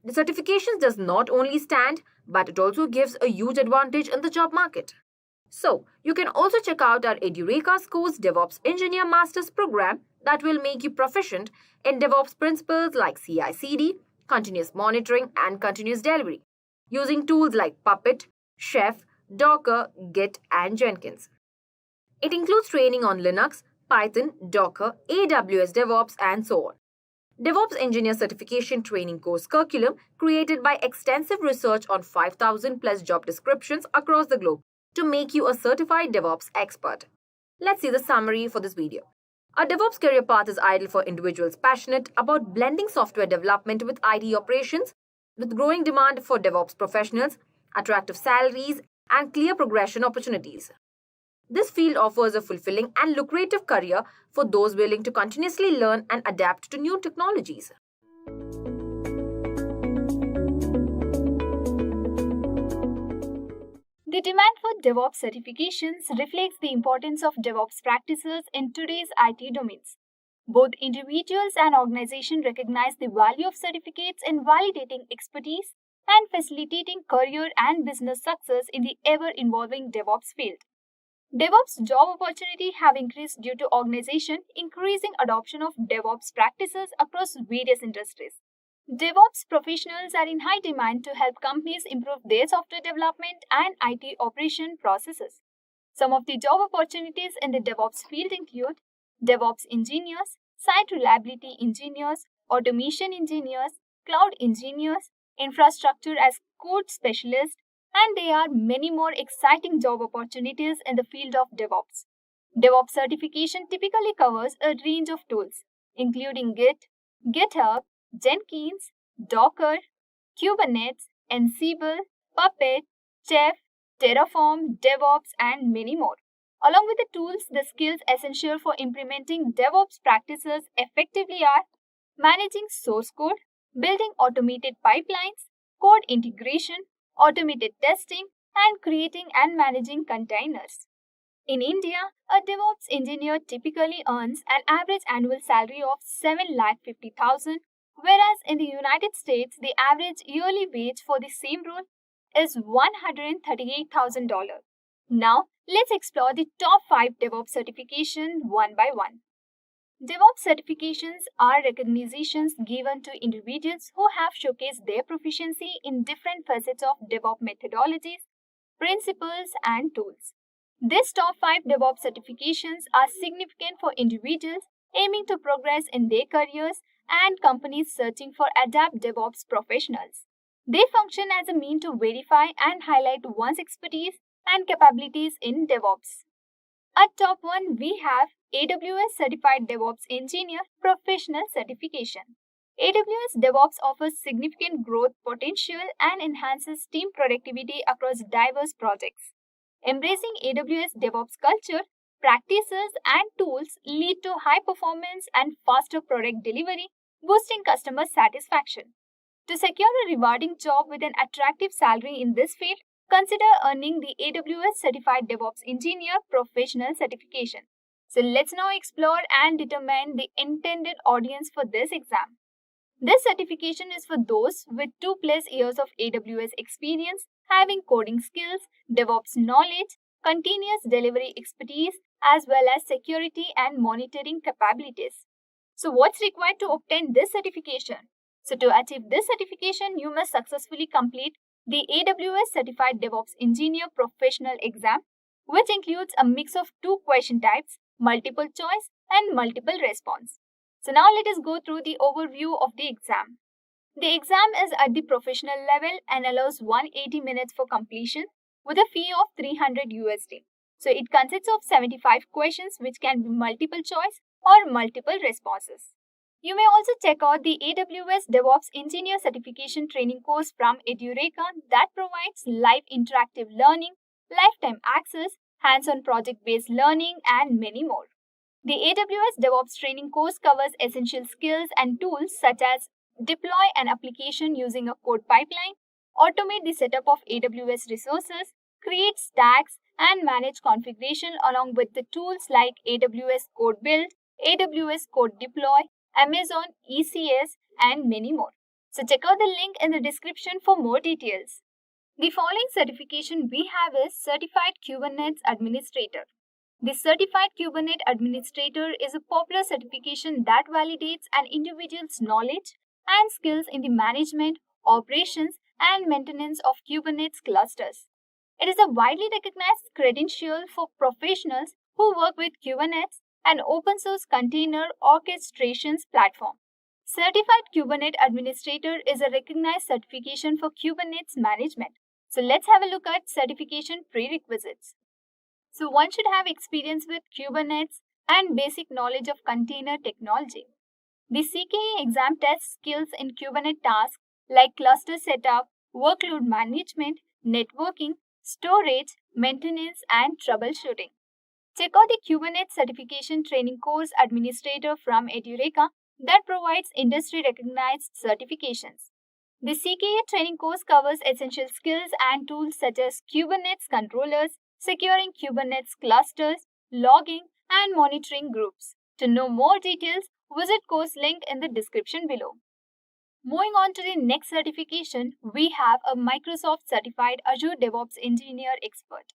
The certification does not only stand, but it also gives a huge advantage in the job market. So, you can also check out our Edureka School's DevOps Engineer Master's program that will make you proficient in DevOps principles like CI/CD, continuous monitoring, and continuous delivery, using tools like Puppet, Chef, Docker, Git, and Jenkins. It includes training on Linux, Python, Docker, AWS DevOps, and so on. DevOps Engineer Certification Training Course Curriculum created by extensive research on 5,000+ job descriptions across the globe to make you a certified DevOps expert. Let's see the summary for this video. A DevOps career path is ideal for individuals passionate about blending software development with IT operations, with growing demand for DevOps professionals, attractive salaries, and clear progression opportunities. This field offers a fulfilling and lucrative career for those willing to continuously learn and adapt to new technologies. The demand for DevOps certifications reflects the importance of DevOps practices in today's IT domains. Both individuals and organizations recognize the value of certificates in validating expertise and facilitating career and business success in the ever-evolving DevOps field. DevOps job opportunities have increased due to organization increasing adoption of DevOps practices across various industries. DevOps professionals are in high demand to help companies improve their software development and IT operation processes. Some of the job opportunities in the DevOps field include DevOps engineers, site reliability engineers, automation engineers, cloud engineers, infrastructure as code specialists, and there are many more exciting job opportunities in the field of DevOps. DevOps certification typically covers a range of tools, including Git, GitHub, Jenkins, Docker, Kubernetes, Ansible, Puppet, Chef, Terraform, DevOps, and many more. Along with the tools, the skills essential for implementing DevOps practices effectively are managing source code, building automated pipelines, code integration, automated testing, and creating and managing containers. In India, a DevOps engineer typically earns an average annual salary of 7,50,000, whereas in the United States, the average yearly wage for the same role is $138,000. Now, let's explore the top 5 DevOps certifications one by one. DevOps certifications are recognitions given to individuals who have showcased their proficiency in different facets of DevOps methodologies, principles, and tools. These top 5 DevOps certifications are significant for individuals aiming to progress in their careers and companies searching for adept DevOps professionals. They function as a means to verify and highlight one's expertise and capabilities in DevOps. At top 1, we have AWS Certified DevOps Engineer Professional Certification. AWS DevOps offers significant growth potential and enhances team productivity across diverse projects. Embracing AWS DevOps culture, practices, and tools lead to high performance and faster product delivery, boosting customer satisfaction. To secure a rewarding job with an attractive salary in this field, consider earning the AWS Certified DevOps Engineer Professional Certification. So let's now explore and determine the intended audience for this exam. This certification is for those with 2+ years of AWS experience, having coding skills, DevOps knowledge, continuous delivery expertise, as well as security and monitoring capabilities. So what's required to obtain this certification? So to achieve this certification, you must successfully complete the AWS Certified DevOps Engineer Professional Exam, which includes a mix of 2 question types, multiple choice and multiple response. So now let us go through the overview of the exam. The exam is at the professional level and allows 180 minutes for completion with a fee of $300. So it consists of 75 questions which can be multiple choice or multiple responses. You may also check out the AWS DevOps Engineer Certification Training course from Edureka that provides live interactive learning, lifetime access, hands-on project-based learning, and many more. The AWS DevOps training course covers essential skills and tools such as deploy an application using a code pipeline, automate the setup of AWS resources, create stacks, and manage configuration along with the tools like AWS Code Build, AWS Code Deploy, Amazon ECS, and many more. So check out the link in the description for more details. The following certification we have is Certified Kubernetes Administrator. The Certified Kubernetes Administrator is a popular certification that validates an individual's knowledge and skills in the management, operations, and maintenance of Kubernetes clusters. It is a widely recognized credential for professionals who work with Kubernetes, an open source container orchestration platform. Certified Kubernetes Administrator is a recognized certification for Kubernetes management. So let's have a look at certification prerequisites. So one should have experience with Kubernetes and basic knowledge of container technology. The CKA exam tests skills in Kubernetes tasks like cluster setup, workload management, networking, storage, maintenance, and troubleshooting. Check out the Kubernetes Certification Training Course Administrator from Edureka that provides industry-recognized certifications. The CKA training course covers essential skills and tools such as Kubernetes controllers, securing Kubernetes clusters, logging, and monitoring groups. To know more details, visit course link in the description below. Moving on to the next certification, we have a Microsoft Certified Azure DevOps Engineer Expert.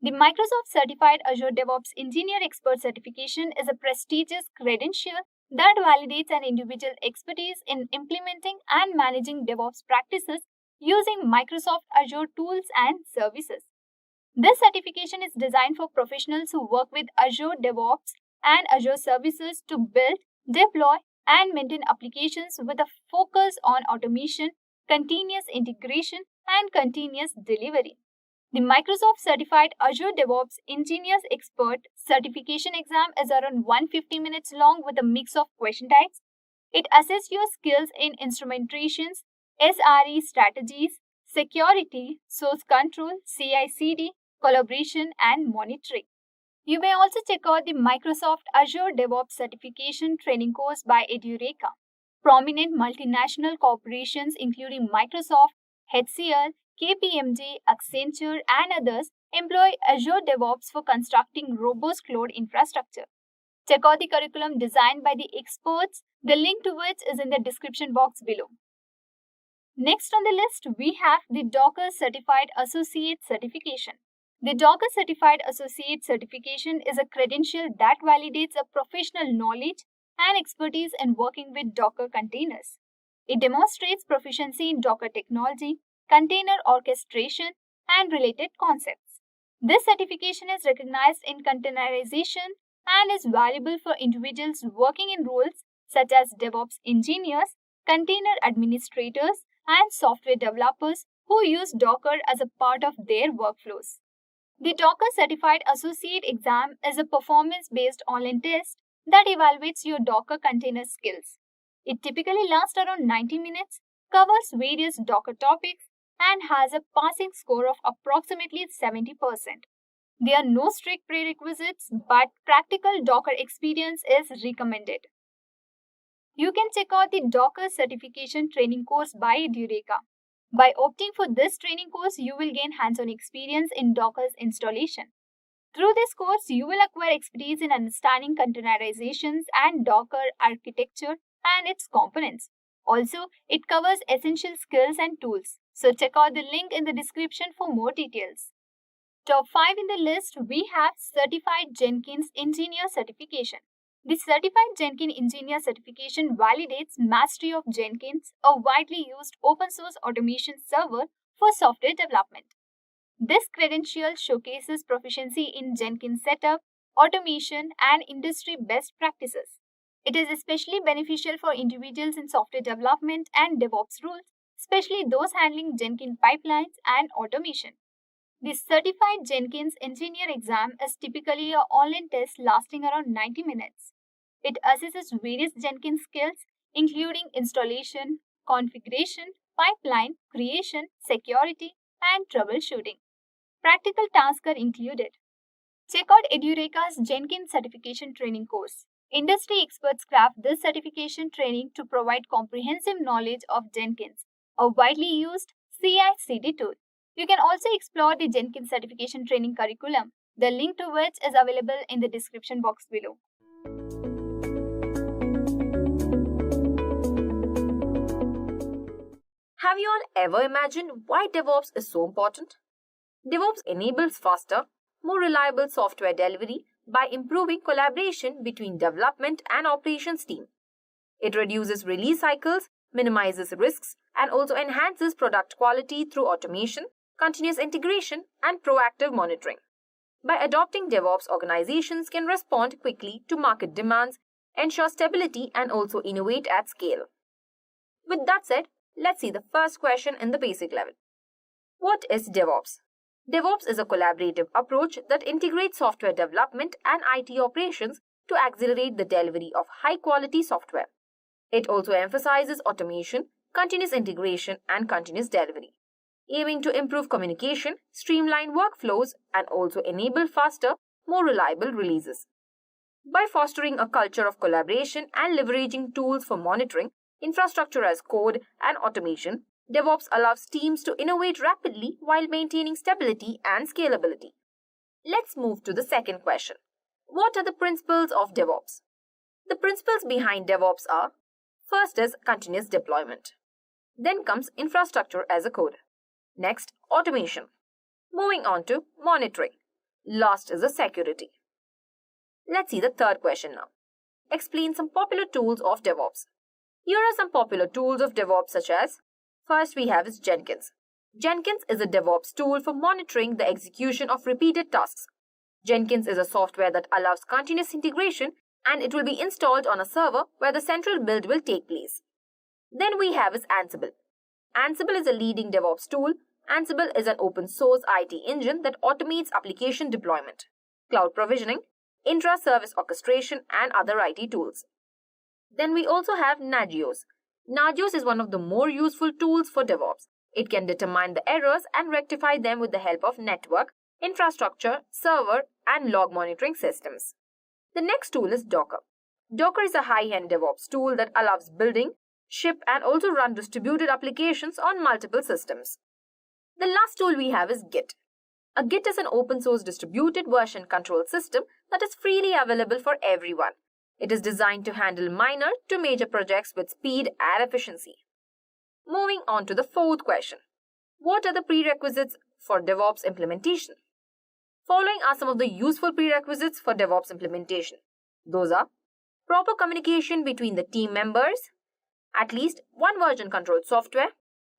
The Microsoft Certified Azure DevOps Engineer Expert certification is a prestigious credential that validates an individual's expertise in implementing and managing DevOps practices using Microsoft Azure tools and services. This certification is designed for professionals who work with Azure DevOps and Azure services to build, deploy, and maintain applications with a focus on automation, continuous integration, and continuous delivery. The Microsoft Certified Azure DevOps Engineers Expert certification exam is around 150 minutes long with a mix of question types. It assesses your skills in instrumentations, SRE strategies, security, source control, CI/CD, collaboration, and monitoring. You may also check out the Microsoft Azure DevOps Certification Training course by Edureka. Prominent multinational corporations including Microsoft, HCL, KPMG, Accenture, and others employ Azure DevOps for constructing robust cloud infrastructure. Check out the curriculum designed by the experts, the link to which is in the description box below. Next on the list, we have the Docker Certified Associate Certification. The Docker Certified Associate Certification is a credential that validates a professional knowledge and expertise in working with Docker containers. It demonstrates proficiency in Docker technology, container orchestration, and related concepts. This certification is recognized in containerization and is valuable for individuals working in roles such as DevOps engineers, container administrators, and software developers who use Docker as a part of their workflows. The Docker Certified Associate exam is a performance-based online test that evaluates your Docker container skills. It typically lasts around 90 minutes, covers various Docker topics, and has a passing score of approximately 70%. There are no strict prerequisites, but practical Docker experience is recommended. You can check out the Docker Certification Training course by Edureka. By opting for this training course, you will gain hands-on experience in Docker's installation. Through this course, you will acquire expertise in understanding containerizations and Docker architecture and its components. Also, it covers essential skills and tools. So check out the link in the description for more details. Top 5 in the list, we have Certified Jenkins Engineer Certification. The Certified Jenkins Engineer Certification validates mastery of Jenkins, a widely used open source automation server for software development. This credential showcases proficiency in Jenkins setup, automation, and industry best practices. It is especially beneficial for individuals in software development and DevOps roles, especially those handling Jenkins pipelines and automation. The Certified Jenkins Engineer exam is typically an online test lasting around 90 minutes. It assesses various Jenkins skills, including installation, configuration, pipeline creation, security, and troubleshooting. Practical tasks are included. Check out Edureka's Jenkins certification training course. Industry experts craft this certification training to provide comprehensive knowledge of Jenkins, a widely used CI/CD tool. You can also explore the Jenkins certification training curriculum, the link to which is available in the description box below. Have you all ever imagined why DevOps is so important? DevOps enables faster, more reliable software delivery by improving collaboration between development and operations team. It reduces release cycles, minimizes risks, and also enhances product quality through automation, continuous integration, and proactive monitoring. By adopting DevOps, organizations can respond quickly to market demands, ensure stability, and also innovate at scale. With that said, let's see the first question in the basic level. What is DevOps? DevOps is a collaborative approach that integrates software development and IT operations to accelerate the delivery of high-quality software. It also emphasizes automation, continuous integration, and continuous delivery, aiming to improve communication, streamline workflows, and also enable faster, more reliable releases. By fostering a culture of collaboration and leveraging tools for monitoring, infrastructure as code, and automation, DevOps allows teams to innovate rapidly while maintaining stability and scalability. Let's move to the second question. What are the principles of DevOps? The principles behind DevOps are: first is continuous deployment. Then comes infrastructure as a code. Next, automation. Moving on to monitoring. Last is the security. Let's see the third question now. Explain some popular tools of DevOps. Here are some popular tools of DevOps such as: first we have is Jenkins. Jenkins is a DevOps tool for monitoring the execution of repeated tasks. Jenkins is a software that allows continuous integration, and it will be installed on a server where the central build will take place. Then we have is Ansible. Ansible is a leading DevOps tool. Ansible is an open source IT engine that automates application deployment, cloud provisioning, intra-service orchestration, and other IT tools. Then we also have Nagios. Nagios is one of the more useful tools for DevOps. It can determine the errors and rectify them with the help of network, infrastructure, server, and log monitoring systems. The next tool is Docker. Docker is a high-end DevOps tool that allows building, ship, and also run distributed applications on multiple systems. The last tool we have is Git. A Git is an open source distributed version control system that is freely available for everyone. It is designed to handle minor to major projects with speed and efficiency. Moving on to the fourth question. What are the prerequisites for DevOps implementation? Following are some of the useful prerequisites for DevOps implementation. Those are: proper communication between the team members, at least one version controlled software,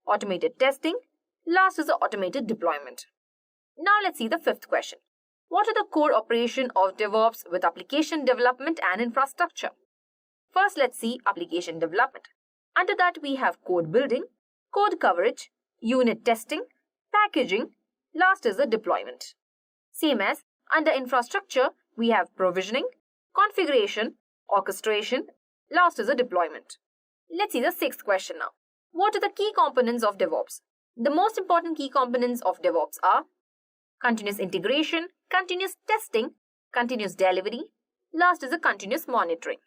automated testing, last is the automated deployment. Now let's see the fifth question. What are the core operations of DevOps with application development and infrastructure? First, let's see application development. Under that, we have code building, code coverage, unit testing, packaging, last is the deployment. Same as under infrastructure, we have provisioning, configuration, orchestration, last is the deployment. Let's see the sixth question now. What are the key components of DevOps? The most important key components of DevOps are continuous integration, continuous testing, continuous delivery, last is a continuous monitoring.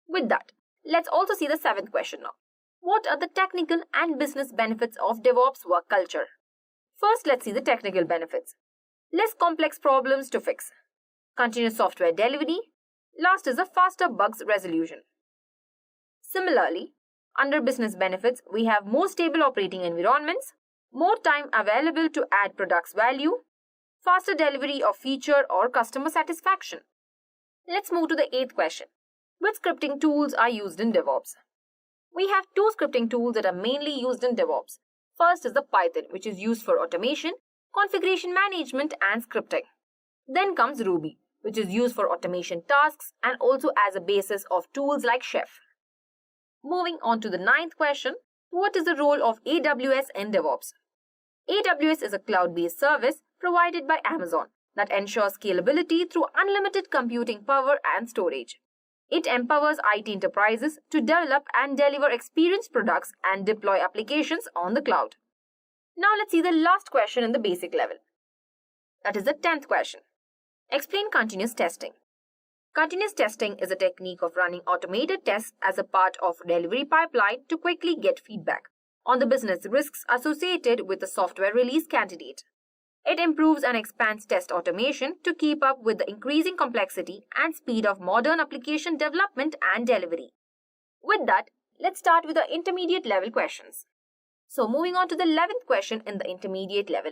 With that, let's also see the seventh question now. What are the technical and business benefits of DevOps work culture? First, let's see the technical benefits. Less complex problems to fix. Continuous software delivery. Last is a faster bugs resolution. Similarly, under business benefits, we have more stable operating environments, more time available to add products value, faster delivery of feature or customer satisfaction. Let's move to the 8th question. Which scripting tools are used in DevOps? We have two scripting tools that are mainly used in DevOps. First is the Python, which is used for automation, configuration management, and scripting. Then comes Ruby, which is used for automation tasks and also as a basis of tools like Chef. Moving on to the 9th question, what is the role of AWS in DevOps? AWS is a cloud-based service provided by Amazon that ensures scalability through unlimited computing power and storage. It empowers IT enterprises to develop and deliver experienced products and deploy applications on the cloud. Now let's see the last question in the basic level. That is the 10th question. Explain continuous testing. Continuous testing is a technique of running automated tests as a part of a delivery pipeline to quickly get feedback on the business risks associated with the software release candidate. It improves and expands test automation to keep up with the increasing complexity and speed of modern application development and delivery. With that, let's start with the intermediate level questions. So moving on to the 11th question in the intermediate level.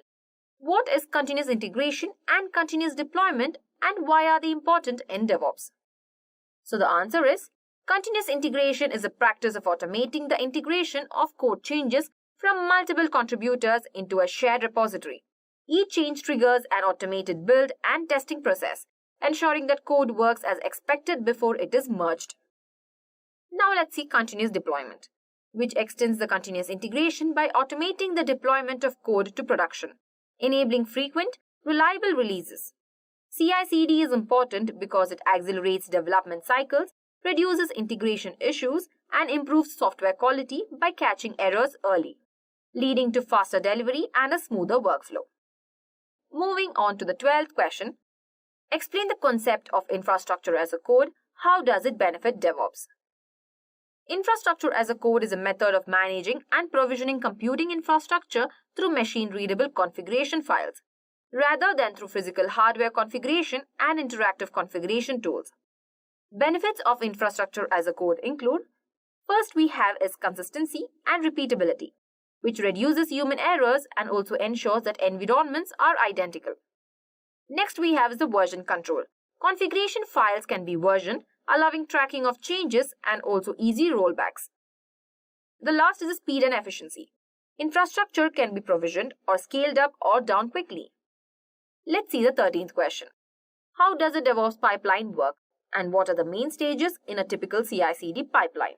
What is continuous integration and continuous deployment and why are they important in DevOps? So the answer is, continuous integration is a practice of automating the integration of code changes from multiple contributors into a shared repository. Each change triggers an automated build and testing process, ensuring that code works as expected before it is merged. Now let's see continuous deployment, which extends the continuous integration by automating the deployment of code to production, enabling frequent, reliable releases. CI/CD is important because it accelerates development cycles, reduces integration issues, and improves software quality by catching errors early, leading to faster delivery and a smoother workflow. Moving on to the 12th question. Explain the concept of infrastructure as a code. How does it benefit DevOps? Infrastructure as a code is a method of managing and provisioning computing infrastructure through machine-readable configuration files, rather than through physical hardware configuration and interactive configuration tools. Benefits of infrastructure as a code include, first we have its consistency and repeatability, which reduces human errors and also ensures that environments are identical. Next we have the version control. Configuration files can be versioned, allowing tracking of changes and also easy rollbacks. The last is the speed and efficiency. Infrastructure can be provisioned or scaled up or down quickly. Let's see the 13th question. How does a DevOps pipeline work and what are the main stages in a typical CI/CD pipeline?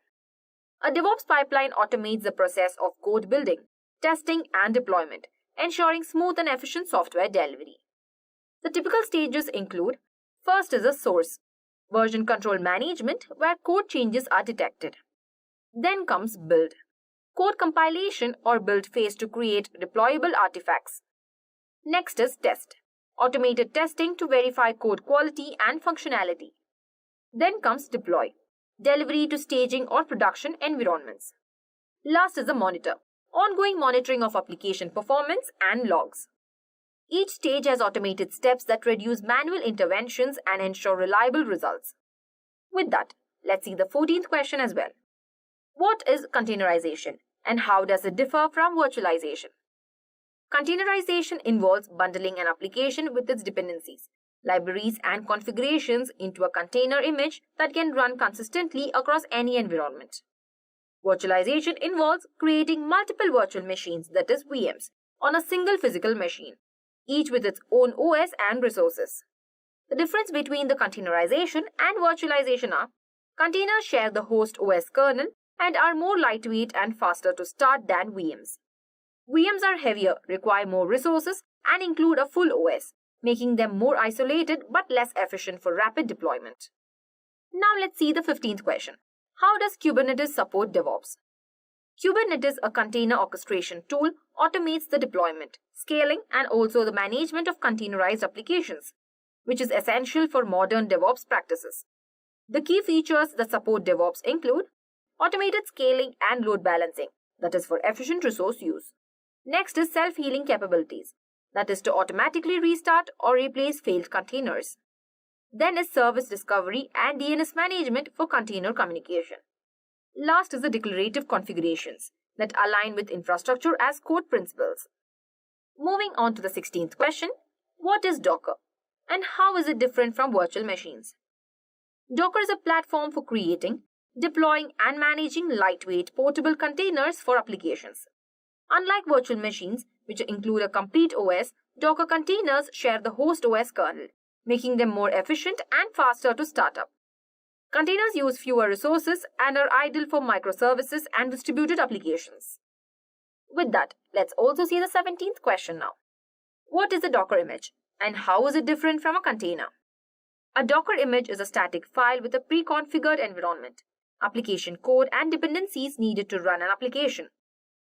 A DevOps pipeline automates the process of code building, testing, and deployment, ensuring smooth and efficient software delivery. The typical stages include, first is the source, version control management, where code changes are detected. Then comes build, code compilation or build phase to create deployable artifacts. Next is test, automated testing to verify code quality and functionality. Then comes deploy, delivery to staging or production environments. Last is the monitor, ongoing monitoring of application performance and logs. Each stage has automated steps that reduce manual interventions and ensure reliable results. With that, let's see the 14th question as well. What is containerization and how does it differ from virtualization? Containerization involves bundling an application with its dependencies, libraries, and configurations into a container image that can run consistently across any environment. Virtualization involves creating multiple virtual machines, that is VMs, on a single physical machine, each with its own OS and resources. The difference between the containerization and virtualization are, containers share the host OS kernel and are more lightweight and faster to start than VMs. VMs are heavier, require more resources, and include a full OS, making them more isolated but less efficient for rapid deployment. Now let's see the 15th question. How does Kubernetes support DevOps? Kubernetes, a container orchestration tool, automates the deployment, scaling, and also the management of containerized applications, which is essential for modern DevOps practices. The key features that support DevOps include automated scaling and load balancing, that is for efficient resource use. Next is self-healing capabilities, that is to automatically restart or replace failed containers. Then is service discovery and DNS management for container communication. Last is the declarative configurations that align with infrastructure as code principles. Moving on to the 16th question. What is Docker and how is it different from virtual machines? Docker is a platform for creating, deploying and managing lightweight portable containers for applications. Unlike virtual machines, which include a complete OS, Docker containers share the host OS kernel, making them more efficient and faster to start up. Containers use fewer resources and are ideal for microservices and distributed applications. With that, let's also see the 17th question now. What is a Docker image and how is it different from a container? A Docker image is a static file with a pre-configured environment, application code and dependencies needed to run an application.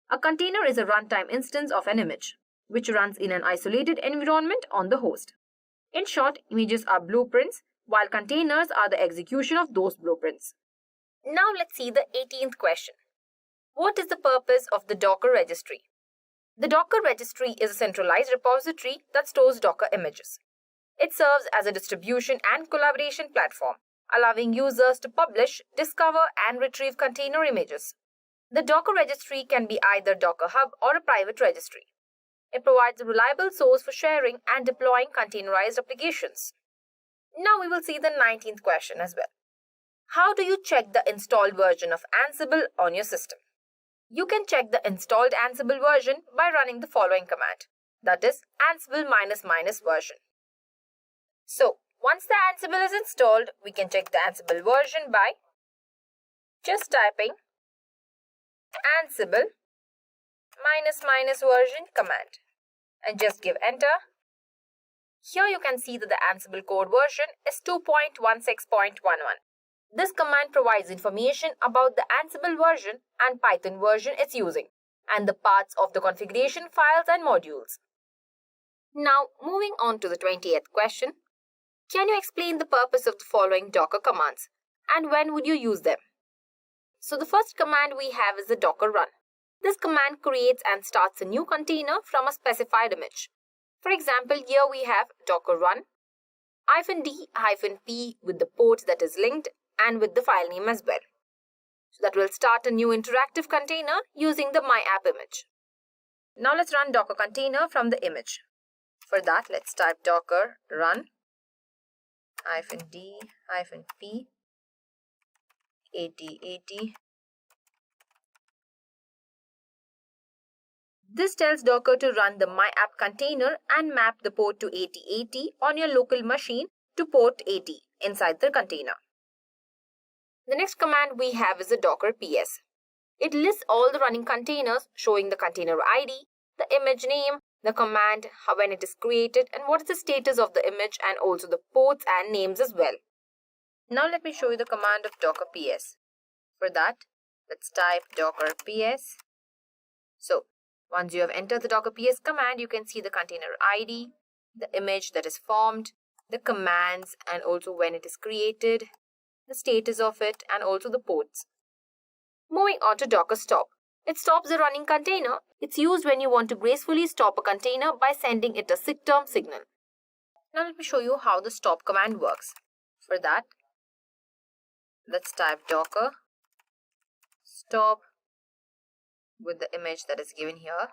A container is a runtime instance of an image, which runs in an isolated environment on the host. In short, images are blueprints, while containers are the execution of those blueprints. Now let's see the 18th question. What is the purpose of the Docker registry? The Docker registry is a centralized repository that stores Docker images. It serves as a distribution and collaboration platform, allowing users to publish, discover, and retrieve container images. The Docker registry can be either Docker Hub or a private registry. It provides a reliable source for sharing and deploying containerized applications. Now we will see the 19th question as well. How do you check the installed version of Ansible on your system? You can check the installed Ansible version by running the following command, that is Ansible ---- version. So, once the Ansible is installed, we can check the Ansible version by just typing Ansible ---- version command and just give enter. Here you can see that the Ansible code version is 2.16.11. This command provides information about the Ansible version and Python version it's using, and the paths of the configuration files and modules. Now, moving on to the 20th question. Can you explain the purpose of the following Docker commands, and when would you use them? So the first command we have is the Docker run. This command creates and starts a new container from a specified image. For example, here we have Docker run -d-p with the port that is linked and with the file name as well. So that will start a new interactive container using the my app image. Now let's run Docker container from the image. For that, let's type Docker run -d-p 8080. This tells Docker to run the my app container and map the port to 8080 on your local machine to port 80 inside the container. The next command we have is the Docker ps. It lists all the running containers showing the container ID, the image name, the command, when it is created, and what is the status of the image, and also the ports and names as well. Now let me show you the command of Docker ps. For that, let's type Docker ps. So, once you have entered the Docker ps command, you can see the container ID, the image that is formed, the commands, and also when it is created, the status of it, and also the ports. Moving on to Docker stop. It stops the running container. It's used when you want to gracefully stop a container by sending it a SIGTERM signal. Now let me show you how the stop command works. For that, let's type Docker stop with the image that is given here.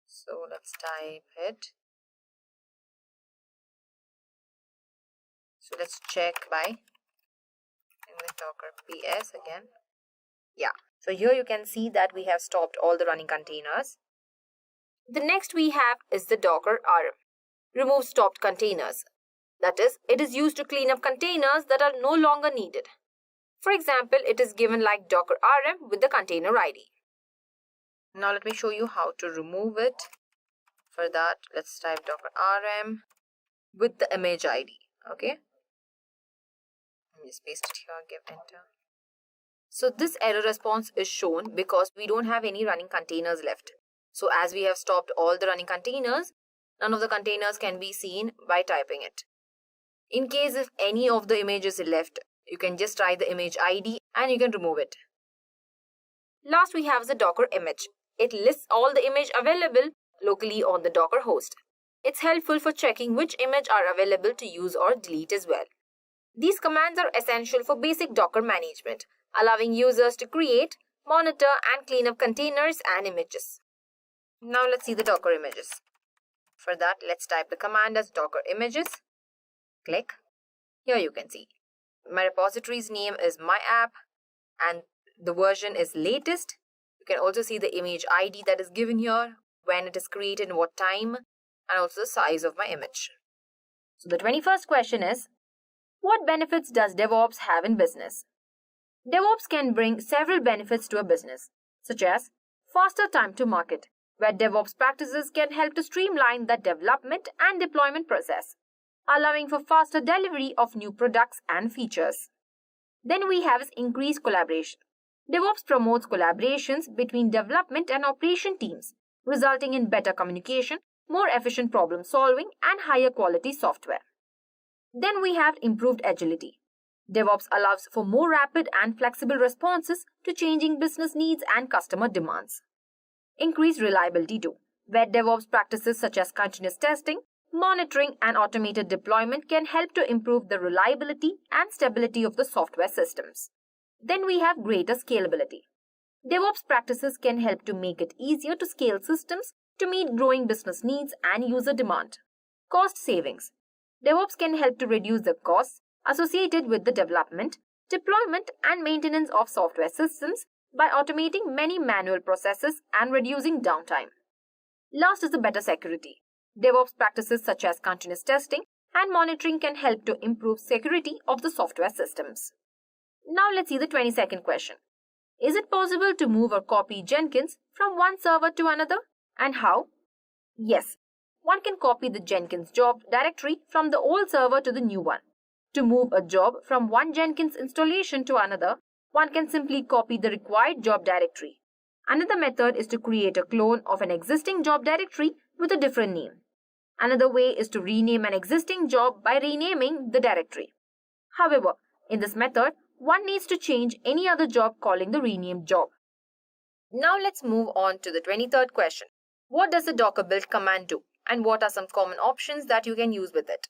So let's type it. So let's check by in the Docker ps again. Yeah, so here you can see that we have stopped all the running containers. The next we have is the Docker rm. Remove stopped containers. That is, it is used to clean up containers that are no longer needed. For example, it is given like Docker rm with the container ID. Now let me show you how to remove it. For that, let's type Docker rm with the image ID. Okay. Let me just paste it here, give enter. So this error response is shown because we don't have any running containers left. So as we have stopped all the running containers, none of the containers can be seen by typing it. In case if any of the image is left, you can just try the image ID and you can remove it. Last we have the Docker image. It lists all the image available locally on the Docker host. It's helpful for checking which image are available to use or delete as well. These commands are essential for basic Docker management, allowing users to create, monitor, and clean up containers and images. Now let's see the Docker images. For that, let's type the command as docker images. Click. Here you can see my repository's name is my app and the version is latest. You can also see the image ID that is given here, when it is created and what time, and also the size of my image. So the 21st question is, what benefits does DevOps have in business? DevOps can bring several benefits to a business, such as faster time to market, where DevOps practices can help to streamline the development and deployment process, allowing for faster delivery of new products and features. Then we have increased collaboration. DevOps promotes collaborations between development and operation teams, resulting in better communication, more efficient problem solving, and higher quality software. Then we have improved agility. DevOps allows for more rapid and flexible responses to changing business needs and customer demands. Increased reliability too, where DevOps practices such as continuous testing, monitoring, and automated deployment can help to improve the reliability and stability of the software systems. Then we have greater scalability. DevOps practices can help to make it easier to scale systems to meet growing business needs and user demand. Cost savings. DevOps can help to reduce the costs associated with the development, deployment, and maintenance of software systems by automating many manual processes and reducing downtime. Last is the better security. DevOps practices such as continuous testing and monitoring can help to improve security of the software systems. Now let's see the 22nd question. Is it possible to move or copy Jenkins from one server to another? And how? Yes, one can copy the Jenkins job directory from the old server to the new one. To move a job from one Jenkins installation to another, one can simply copy the required job directory. Another method is to create a clone of an existing job directory with a different name. Another way is to rename an existing job by renaming the directory. However, in this method, one needs to change any other job calling the renamed job. Now let's move on to the 23rd question. What does the docker build command do, and what are some common options that you can use with it?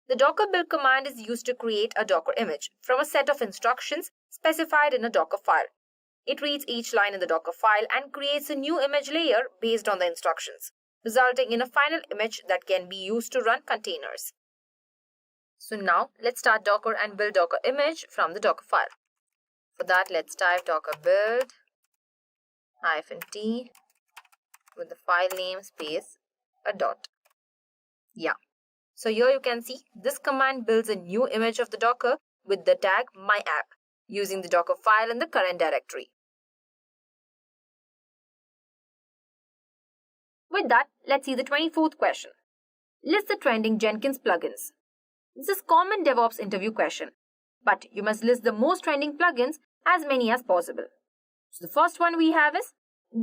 The docker build command is used to create a Docker image from a set of instructions specified in a Docker file. It reads each line in the Docker file and creates a new image layer based on the instructions, resulting in a final image that can be used to run containers. So now let's start Docker and build Docker image from the Docker file. For that, let's type docker build -t with the file name space a dot. Yeah. So here you can see this command builds a new image of the Docker with the tag myapp using the Docker file in the current directory. With that, let's see the 24th question. List the trending Jenkins plugins. This is a common DevOps interview question, but you must list the most trending plugins, as many as possible. So the first one we have is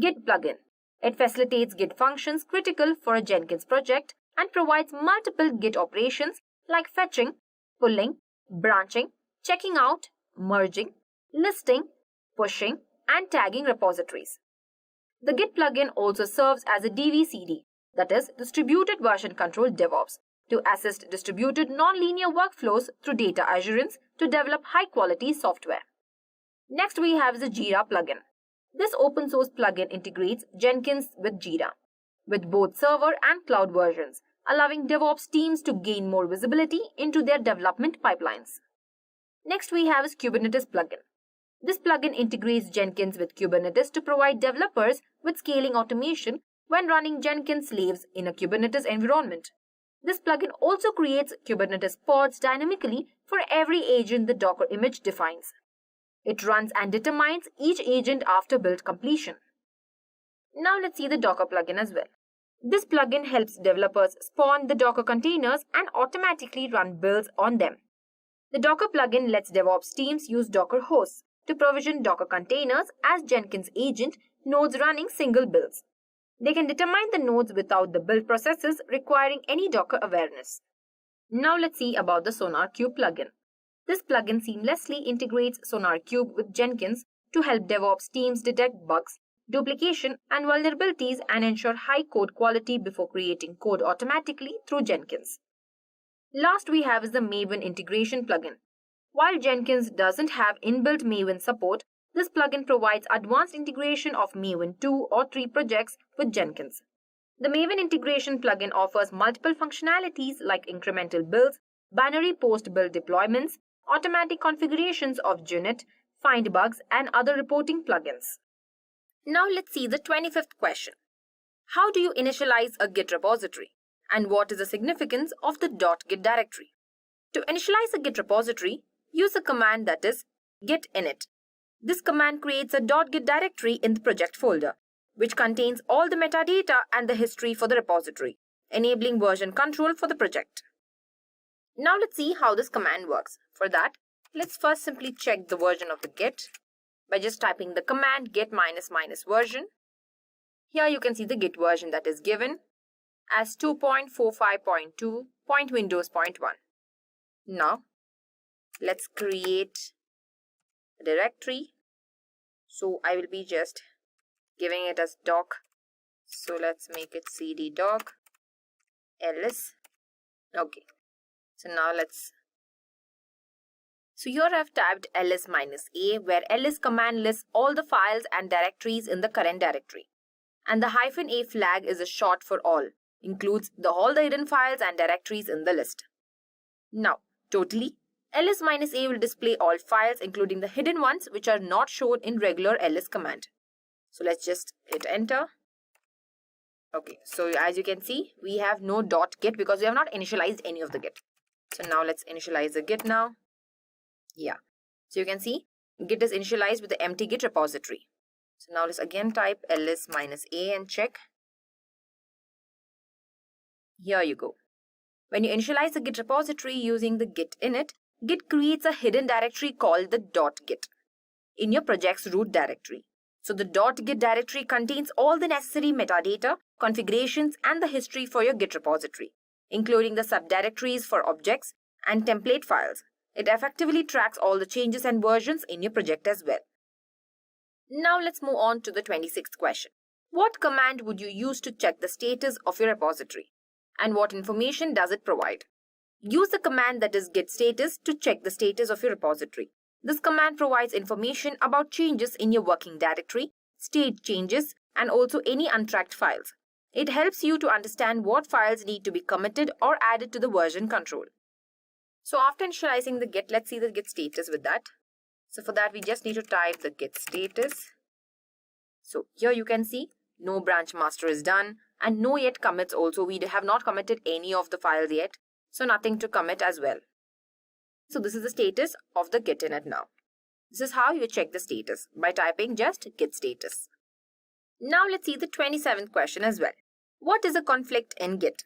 Git plugin. It facilitates Git functions critical for a Jenkins project and provides multiple Git operations like fetching, pulling, branching, checking out, merging, listing, pushing, and tagging repositories. The Git plugin also serves as a DVCD, that is, Distributed Version Control DevOps, to assist distributed nonlinear workflows through data assurance to develop high-quality software. Next we have the Jira plugin. This open source plugin integrates Jenkins with Jira, with both server and cloud versions, allowing DevOps teams to gain more visibility into their development pipelines. Next we have Kubernetes plugin. This plugin integrates Jenkins with Kubernetes to provide developers with scaling automation when running Jenkins slaves in a Kubernetes environment. This plugin also creates Kubernetes pods dynamically for every agent the Docker image defines. It runs and determines each agent after build completion. Now let's see the Docker plugin as well. This plugin helps developers spawn the Docker containers and automatically run builds on them. The Docker plugin lets DevOps teams use Docker hosts to provision Docker containers as Jenkins agent nodes running single builds. They can determine the nodes without the build processes requiring any Docker awareness. Now let's see about the SonarQube plugin. This plugin seamlessly integrates SonarQube with Jenkins to help DevOps teams detect bugs, duplication, and vulnerabilities and ensure high code quality before creating code automatically through Jenkins. Last we have is the Maven integration plugin. While Jenkins doesn't have inbuilt Maven support, this plugin provides advanced integration of Maven 2 or 3 projects with Jenkins. The Maven integration plugin offers multiple functionalities like incremental builds, binary post-build deployments, automatic configurations of JUnit, find bugs, and other reporting plugins. Now let's see the 25th question. How do you initialize a Git repository? And what is the significance of the .git directory? To initialize a Git repository, use a command that is git init. This command creates a .git directory in the project folder, which contains all the metadata and the history for the repository, enabling version control for the project. Now let's see how this command works. For that, let's first simply check the version of the Git by just typing the command git ---- version. Here you can see the Git version that is given as 2.45.2.Windows.1. Now, let's create a directory. So I will be just giving it as doc. So let's make it cd doc ls. Okay. So now so here I've typed ls-a, where ls command lists all the files and directories in the current directory. And the -a flag is a short for all, includes all the hidden files and directories in the list. Now, totally, ls-a will display all files, including the hidden ones which are not shown in regular ls command. So let's just hit enter. Okay, so as you can see, we have no .git because we have not initialized any of the Git. So now let's initialize the Git now. Yeah, so you can see Git is initialized with the empty Git repository. So now let's again type ls-a and check. Here you go. When you initialize the Git repository using the git init, Git creates a hidden directory called the .git in your project's root directory. So the .git directory contains all the necessary metadata, configurations, and the history for your Git repository, including the subdirectories for objects and template files. It effectively tracks all the changes and versions in your project as well. Now let's move on to the 26th question. What command would you use to check the status of your repository? And what information does it provide? Use the command that is git status to check the status of your repository. This command provides information about changes in your working directory, state changes, and also any untracked files. It helps you to understand what files need to be committed or added to the version control. So after initializing the Git, let's see the Git status with that. So for that, we just need to type the Git status. So here you can see no branch master is done and no yet commits also. We have not committed any of the files yet. So nothing to commit as well. So this is the status of the git init now. This is how you check the status, by typing just git status. Now let's see the 27th question as well. What is a conflict in Git?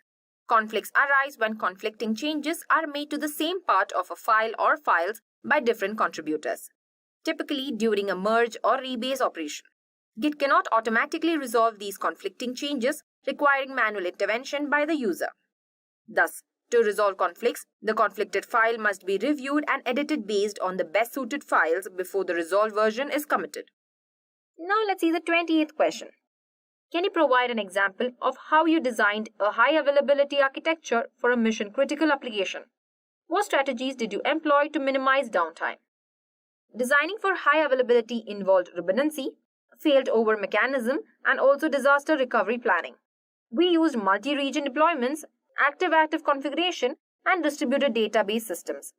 Conflicts arise when conflicting changes are made to the same part of a file or files by different contributors, typically during a merge or rebase operation. Git cannot automatically resolve these conflicting changes, requiring manual intervention by the user. Thus, to resolve conflicts, the conflicted file must be reviewed and edited based on the best suited files before the resolved version is committed. Now let's see the 28th question. Can you provide an example of how you designed a high availability architecture for a mission critical application? What strategies did you employ to minimize downtime? Designing for high availability involved redundancy, failed-over mechanism, and also disaster recovery planning. We used multi-region deployments, active-active configuration, and distributed database systems.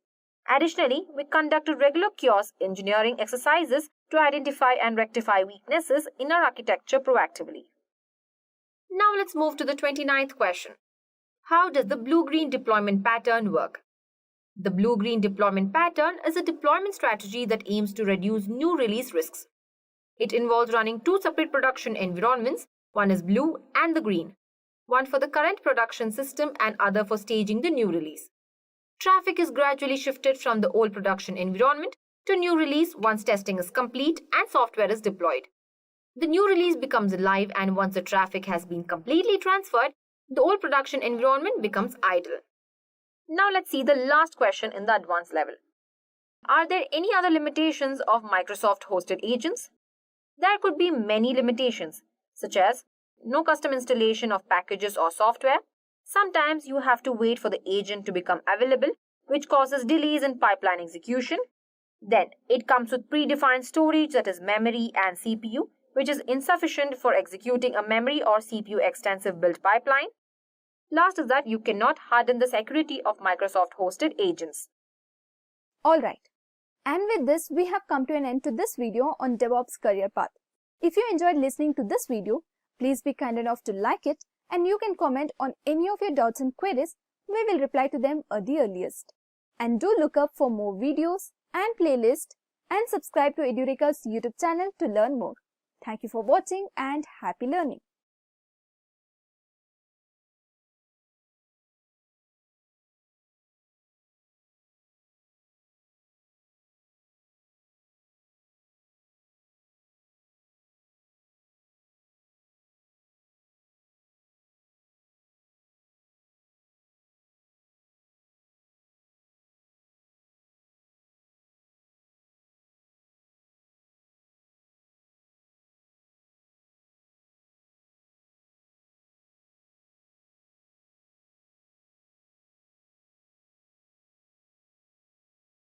Additionally, we conducted regular chaos engineering exercises to identify and rectify weaknesses in our architecture proactively. Now let's move to the 29th question. How does the blue-green deployment pattern work? The blue-green deployment pattern is a deployment strategy that aims to reduce new release risks. It involves running two separate production environments, one is blue and the green, one for the current production system and other for staging the new release. Traffic is gradually shifted from the old production environment to new release once testing is complete and software is deployed. The new release becomes live, and once the traffic has been completely transferred, the old production environment becomes idle. Now let's see the last question in the advanced level. Are there any other limitations of Microsoft hosted agents? There could be many limitations, such as no custom installation of packages or software. Sometimes you have to wait for the agent to become available, which causes delays in pipeline execution. Then it comes with predefined storage, that is memory and CPU, which is insufficient for executing a memory or CPU extensive build pipeline. Last is that you cannot harden the security of Microsoft hosted agents. Alright, and with this we have come to an end to this video on DevOps career path. If you enjoyed listening to this video, please be kind enough to like it, and you can comment on any of your doubts and queries. We will reply to them at the earliest. And do look up for more videos and playlists and subscribe to Edureka's YouTube channel to learn more. Thank you for watching and happy learning.